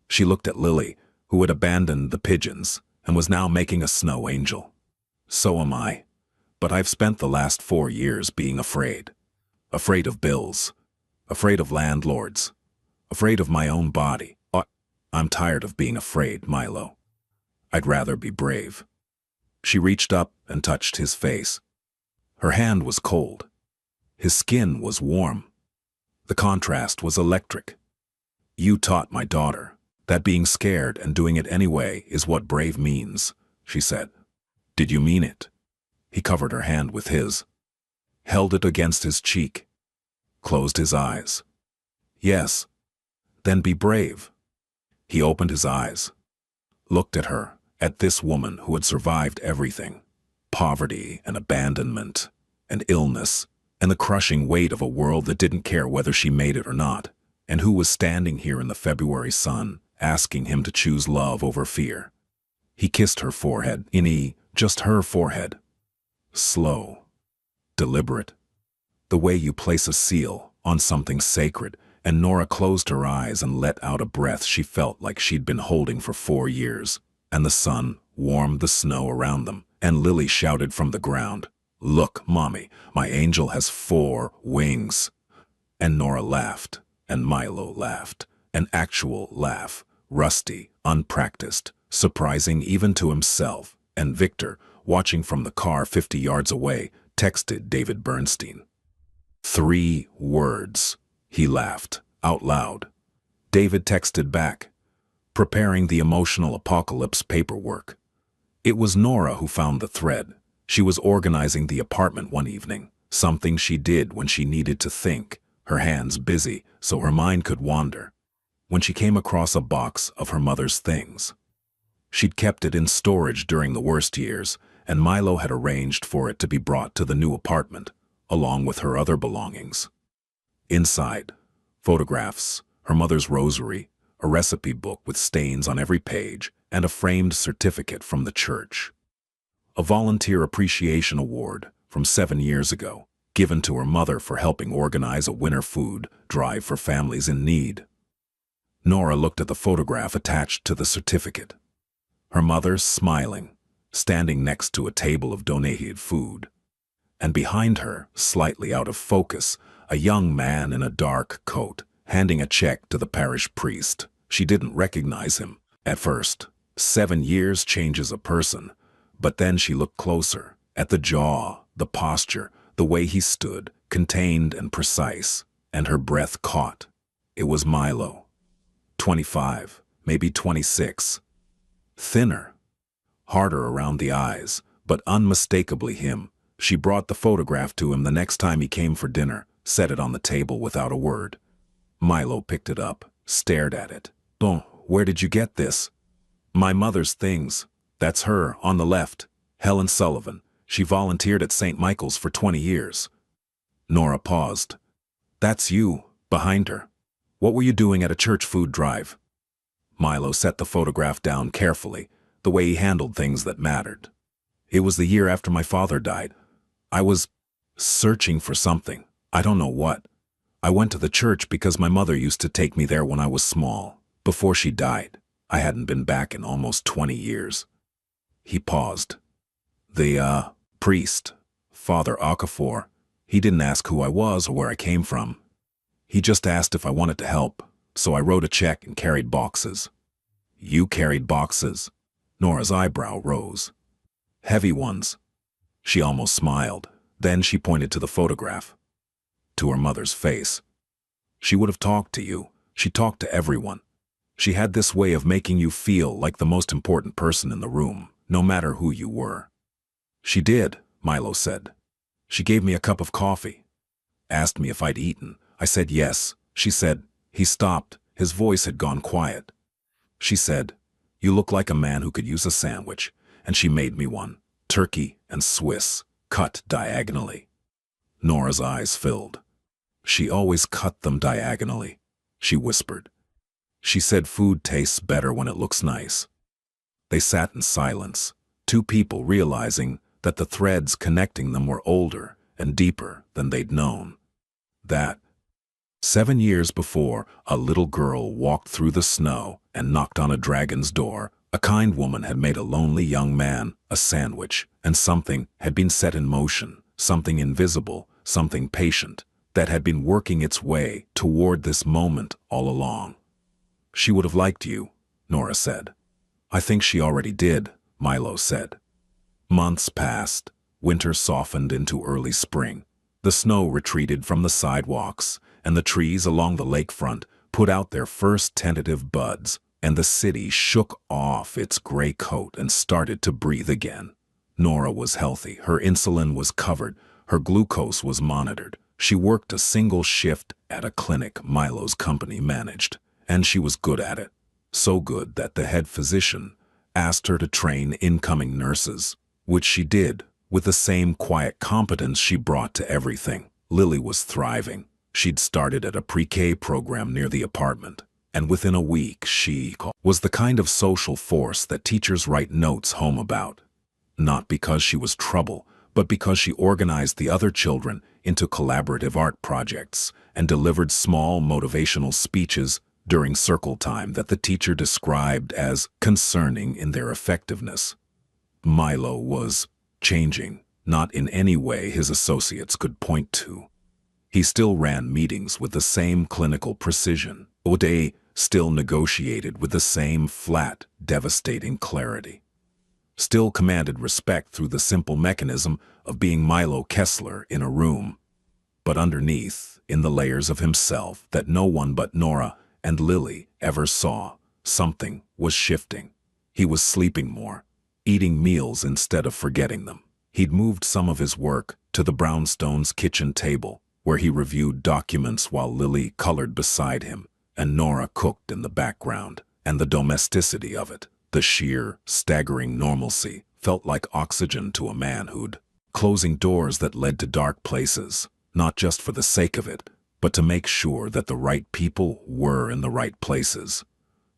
She looked at Lily, who had abandoned the pigeons and was now making a snow angel. "So am I. But I've spent the last 4 years being afraid. Afraid of bills. Afraid of landlords. Afraid of my own body. I'm tired of being afraid, Milo. I'd rather be brave." She reached up and touched his face. Her hand was cold. His skin was warm. The contrast was electric. "You taught my daughter that being scared and doing it anyway is what brave means," she said. "Did you mean it?" He covered her hand with his, held it against his cheek, closed his eyes. "Yes. Then be brave." He opened his eyes, looked at her, at this woman who had survived everything, poverty and abandonment and illness and the crushing weight of a world that didn't care whether she made it or not, and who was standing here in the February sun, asking him to choose love over fear. He kissed her forehead, just her forehead. Slow, deliberate, the way you place a seal on something sacred, and Nora closed her eyes and let out a breath she felt like she'd been holding for 4 years. And the sun warmed the snow around them, and Lily shouted from the ground, "Look, Mommy, my angel has 4 wings." And Nora laughed, and Milo laughed, an actual laugh, rusty, unpracticed, surprising even to himself, and Victor, watching from the car 50 yards away, texted David Bernstein. 3 words, he laughed, out loud. David texted back, preparing the emotional apocalypse paperwork. It was Nora who found the thread. She was organizing the apartment one evening, something she did when she needed to think, her hands busy so her mind could wander, when she came across a box of her mother's things. She'd kept it in storage during the worst years, and Milo had arranged for it to be brought to the new apartment, along with her other belongings. Inside, photographs, her mother's rosary, a recipe book with stains on every page, and a framed certificate from the church. A volunteer appreciation award from 7 years ago, given to her mother for helping organize a winter food drive for families in need. Nora looked at the photograph attached to the certificate. Her mother smiling, standing next to a table of donated food. And behind her, slightly out of focus, a young man in a dark coat, handing a check to the parish priest. She didn't recognize him at first. 7 years changes a person, but then she looked closer, at the jaw, the posture, the way he stood, contained and precise, and her breath caught. It was Milo. 25, maybe 26. Thinner, harder around the eyes, but unmistakably him. She brought the photograph to him the next time he came for dinner, set it on the table without a word. Milo picked it up, stared at it. "Oh, where did you get this?" "My mother's things. That's her, on the left. Helen Sullivan. She volunteered at St. Michael's for 20 years. Nora paused. That's you, behind her. What were you doing at a church food drive? Milo set the photograph down carefully, the way he handled things that mattered. It was the year after my father died. I was searching for something. I don't know what. I went to the church because my mother used to take me there when I was small. Before she died, I hadn't been back in almost 20 years. He paused. The priest, Father Okafor, he didn't ask who I was or where I came from. He just asked if I wanted to help, so I wrote a check and carried boxes. You carried boxes? Nora's eyebrow rose. Heavy ones. She almost smiled. Then she pointed to the photograph. To her mother's face. She would have talked to you. She talked to everyone. She had this way of making you feel like the most important person in the room, no matter who you were. She did, Milo said. She gave me a cup of coffee. Asked me if I'd eaten. I said yes. She said, he stopped. His voice had gone quiet. She said, you look like a man who could use a sandwich. And she made me one. Turkey and Swiss, cut diagonally. Nora's eyes filled. She always cut them diagonally, she whispered. She said food tastes better when it looks nice. They sat in silence, two people realizing that the threads connecting them were older and deeper than they'd known. That 7 years before, a little girl walked through the snow and knocked on a dragon's door. A kind woman had made a lonely young man a sandwich, and something had been set in motion, something invisible, something patient, that had been working its way toward this moment all along. She would have liked you, Nora said. I think she already did, Milo said. Months passed. Winter softened into early spring. The snow retreated from the sidewalks, and the trees along the lakefront put out their first tentative buds, and the city shook off its gray coat and started to breathe again. Nora was healthy. Her insulin was covered. Her glucose was monitored. She worked a single shift at a clinic Milo's company managed, and she was good at it. So good that the head physician asked her to train incoming nurses, which she did, with the same quiet competence she brought to everything. Lily was thriving. She'd started at a pre-K program near the apartment, and within a week she was the kind of social force that teachers write notes home about. Not because she was trouble, but because she organized the other children into collaborative art projects and delivered small motivational speeches during circle time that the teacher described as concerning in their effectiveness. Milo was changing, not in any way his associates could point to. He still ran meetings with the same clinical precision. O'Day still negotiated with the same flat, devastating clarity. Still commanded respect through the simple mechanism of being Milo Kessler in a room. But underneath, in the layers of himself that no one but Nora and Lily ever saw, something was shifting. He was sleeping more, eating meals instead of forgetting them. He'd moved some of his work to the brownstone's kitchen table, where he reviewed documents while Lily colored beside him, and Nora cooked in the background. And the domesticity of it, the sheer, staggering normalcy, felt like oxygen to a man who'd closing doors that led to dark places, not just for the sake of it, but to make sure that the right people were in the right places.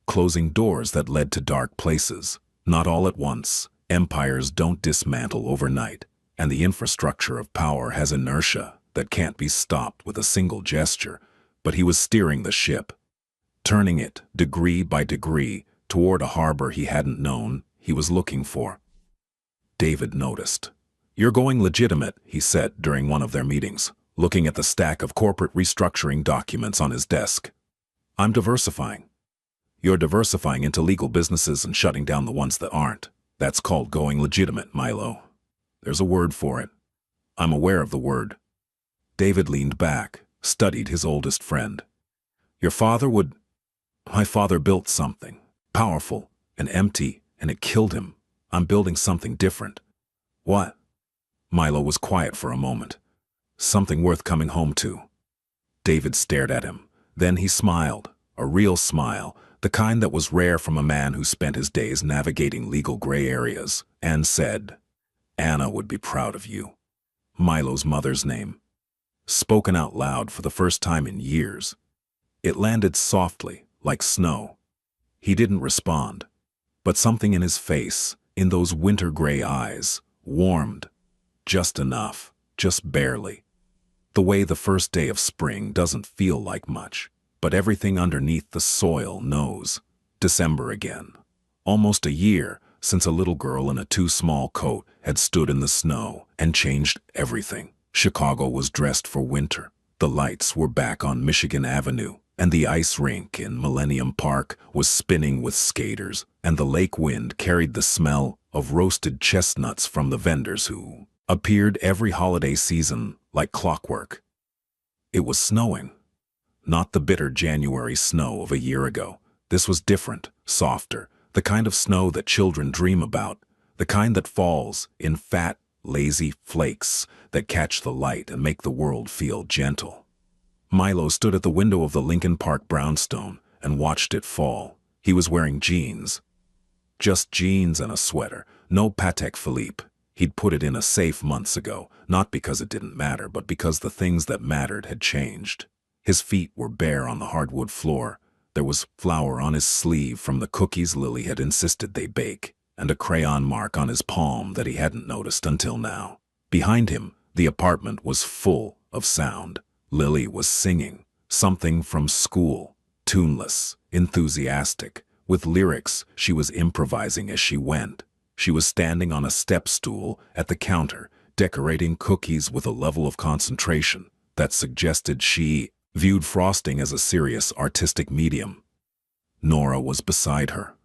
Closing doors that led to dark places, not all at once. Empires don't dismantle overnight, and the infrastructure of power has inertia that can't be stopped with a single gesture. But he was steering the ship, turning it, degree by degree, toward a harbor he hadn't known he was looking for. David noticed. You're going legitimate, he said during one of their meetings, looking at the stack of corporate restructuring documents on his desk. I'm diversifying. You're diversifying into legal businesses and shutting down the ones that aren't. That's called going legitimate, Milo. There's a word for it. I'm aware of the word. David leaned back, studied his oldest friend. Your father would... My father built something, powerful and empty, and it killed him. I'm building something different. What? Milo was quiet for a moment. Something worth coming home to. David stared at him. Then he smiled, a real smile, the kind that was rare from a man who spent his days navigating legal gray areas, and said, Anna would be proud of you. Milo's mother's name, spoken out loud for the first time in years. It landed softly, like snow. He didn't respond, but something in his face, in those winter-gray eyes, warmed. Just enough, just barely. The way the first day of spring doesn't feel like much, but everything underneath the soil knows. December again. Almost a year since a little girl in a too-small coat had stood in the snow and changed everything. Chicago was dressed for winter. The lights were back on Michigan Avenue, and the ice rink in Millennium Park was spinning with skaters, and the lake wind carried the smell of roasted chestnuts from the vendors who appeared every holiday season like clockwork. It was snowing. Not the bitter January snow of a year ago. This was different, softer, the kind of snow that children dream about, the kind that falls in fat, lazy flakes that catch the light and make the world feel gentle. Milo stood at the window of the Lincoln Park brownstone and watched it fall. He was wearing jeans. Just jeans and a sweater, no Patek Philippe. He'd put it in a safe months ago, not because it didn't matter, but because the things that mattered had changed. His feet were bare on the hardwood floor. There was flour on his sleeve from the cookies Lily had insisted they bake, and a crayon mark on his palm that he hadn't noticed until now. Behind him, the apartment was full of sound. Lily was singing, something from school, tuneless, enthusiastic, with lyrics she was improvising as she went. She was standing on a step stool at the counter, decorating cookies with a level of concentration that suggested she viewed frosting as a serious artistic medium. Nora was beside her,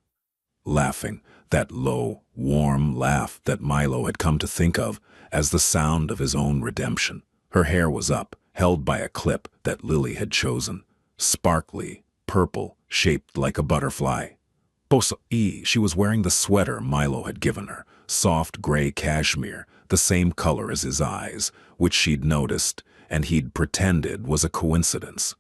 laughing, that low, warm laugh that Milo had come to think of as the sound of his own redemption. Her hair was up, held by a clip that Lily had chosen, sparkly, purple, shaped like a butterfly. She was wearing the sweater Milo had given her, soft gray cashmere, the same color as his eyes, which she'd noticed, and he'd pretended was a coincidence.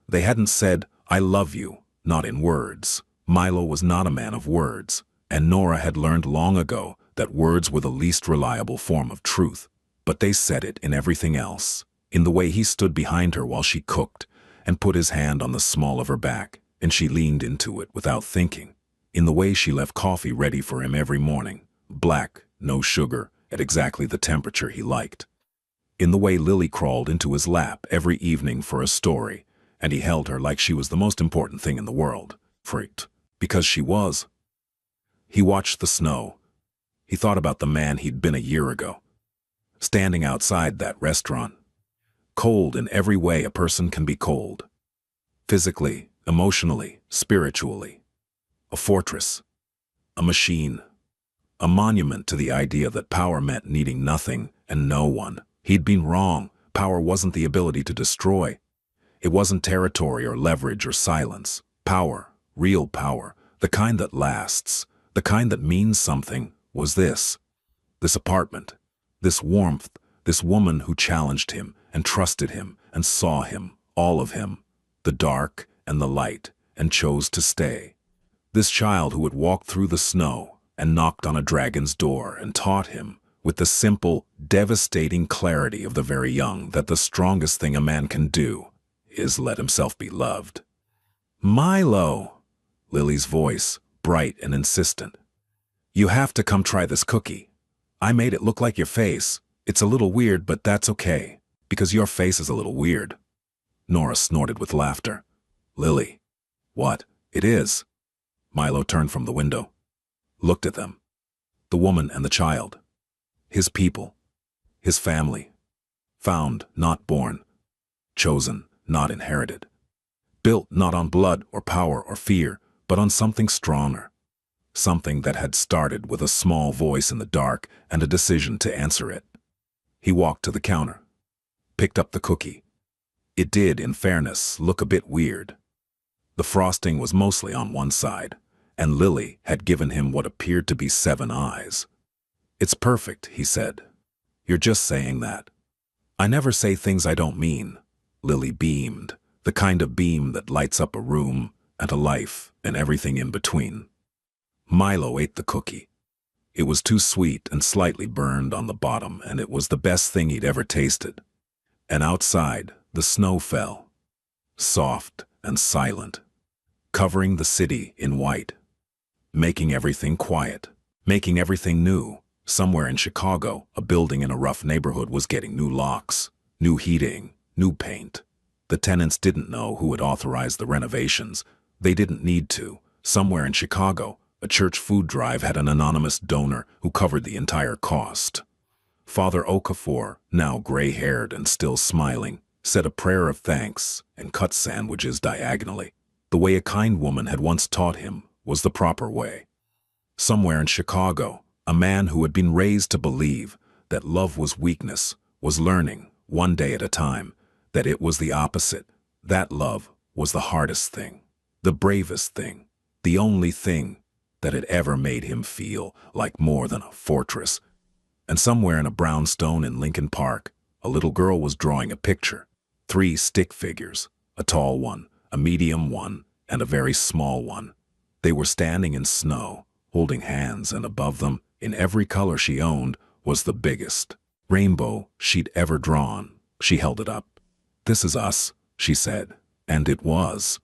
They hadn't said, "I love you," not in words. Milo was not a man of words, and Nora had learned long ago that words were the least reliable form of truth. But they said it in everything else, in the way he stood behind her while she cooked, and put his hand on the small of her back, and she leaned into it without thinking, in the way she left coffee ready for him every morning, black, no sugar, at exactly the temperature he liked. In the way Lily crawled into his lap every evening for a story, and he held her like she was the most important thing in the world. Freaked. Because she was. He watched the snow. He thought about the man he'd been a year ago, standing outside that restaurant. Cold in every way a person can be cold. Physically, emotionally, spiritually. A fortress. A machine. A monument to the idea that power meant needing nothing and no one. He'd been wrong. Power wasn't the ability to destroy. It wasn't territory or leverage or silence. Power, real power, the kind that lasts, the kind that means something, was this. This apartment, this warmth, this woman who challenged him and trusted him and saw him, all of him, the dark and the light, and chose to stay. This child who had walked through the snow and knocked on a dragon's door and taught him, with the simple, devastating clarity of the very young, that the strongest thing a man can do is let himself be loved. "Milo!" Lily's voice, bright and insistent. "You have to come try this cookie. I made it look like your face. It's a little weird, but that's okay, because your face is a little weird." Nora snorted with laughter. "Lily." "What? It is." Milo turned from the window, looked at them. The woman and the child. His people. His family. Found, not born. Chosen, not inherited. Built not on blood or power or fear, but on something stronger. Something that had started with a small voice in the dark and a decision to answer it. He walked to the counter, picked up the cookie. It did, in fairness, look a bit weird. The frosting was mostly on one side, and Lily had given him what appeared to be 7 eyes. "It's perfect," he said. "You're just saying that." "I never say things I don't mean." Lily beamed, the kind of beam that lights up a room and a life and everything in between. Milo ate the cookie. It was too sweet and slightly burned on the bottom, and it was the best thing he'd ever tasted. And outside, the snow fell, soft and silent, covering the city in white, making everything quiet, making everything new. Somewhere in Chicago, a building in a rough neighborhood was getting new locks, new heating, new paint. The tenants didn't know who had authorized the renovations. They didn't need to. Somewhere in Chicago, a church food drive had an anonymous donor who covered the entire cost. Father Okafor, now gray-haired and still smiling, said a prayer of thanks and cut sandwiches diagonally. The way a kind woman had once taught him was the proper way. Somewhere in Chicago, a man who had been raised to believe that love was weakness was learning, one day at a time, that it was the opposite. That love was the hardest thing, the bravest thing, the only thing that had ever made him feel like more than a fortress. And somewhere in a brownstone in Lincoln Park, a little girl was drawing a picture. 3 stick figures, a tall one, a medium one, and a very small one. They were standing in snow, holding hands, and above them, in every color she owned, was the biggest rainbow she'd ever drawn. She held it up. "This is us," she said. And it was.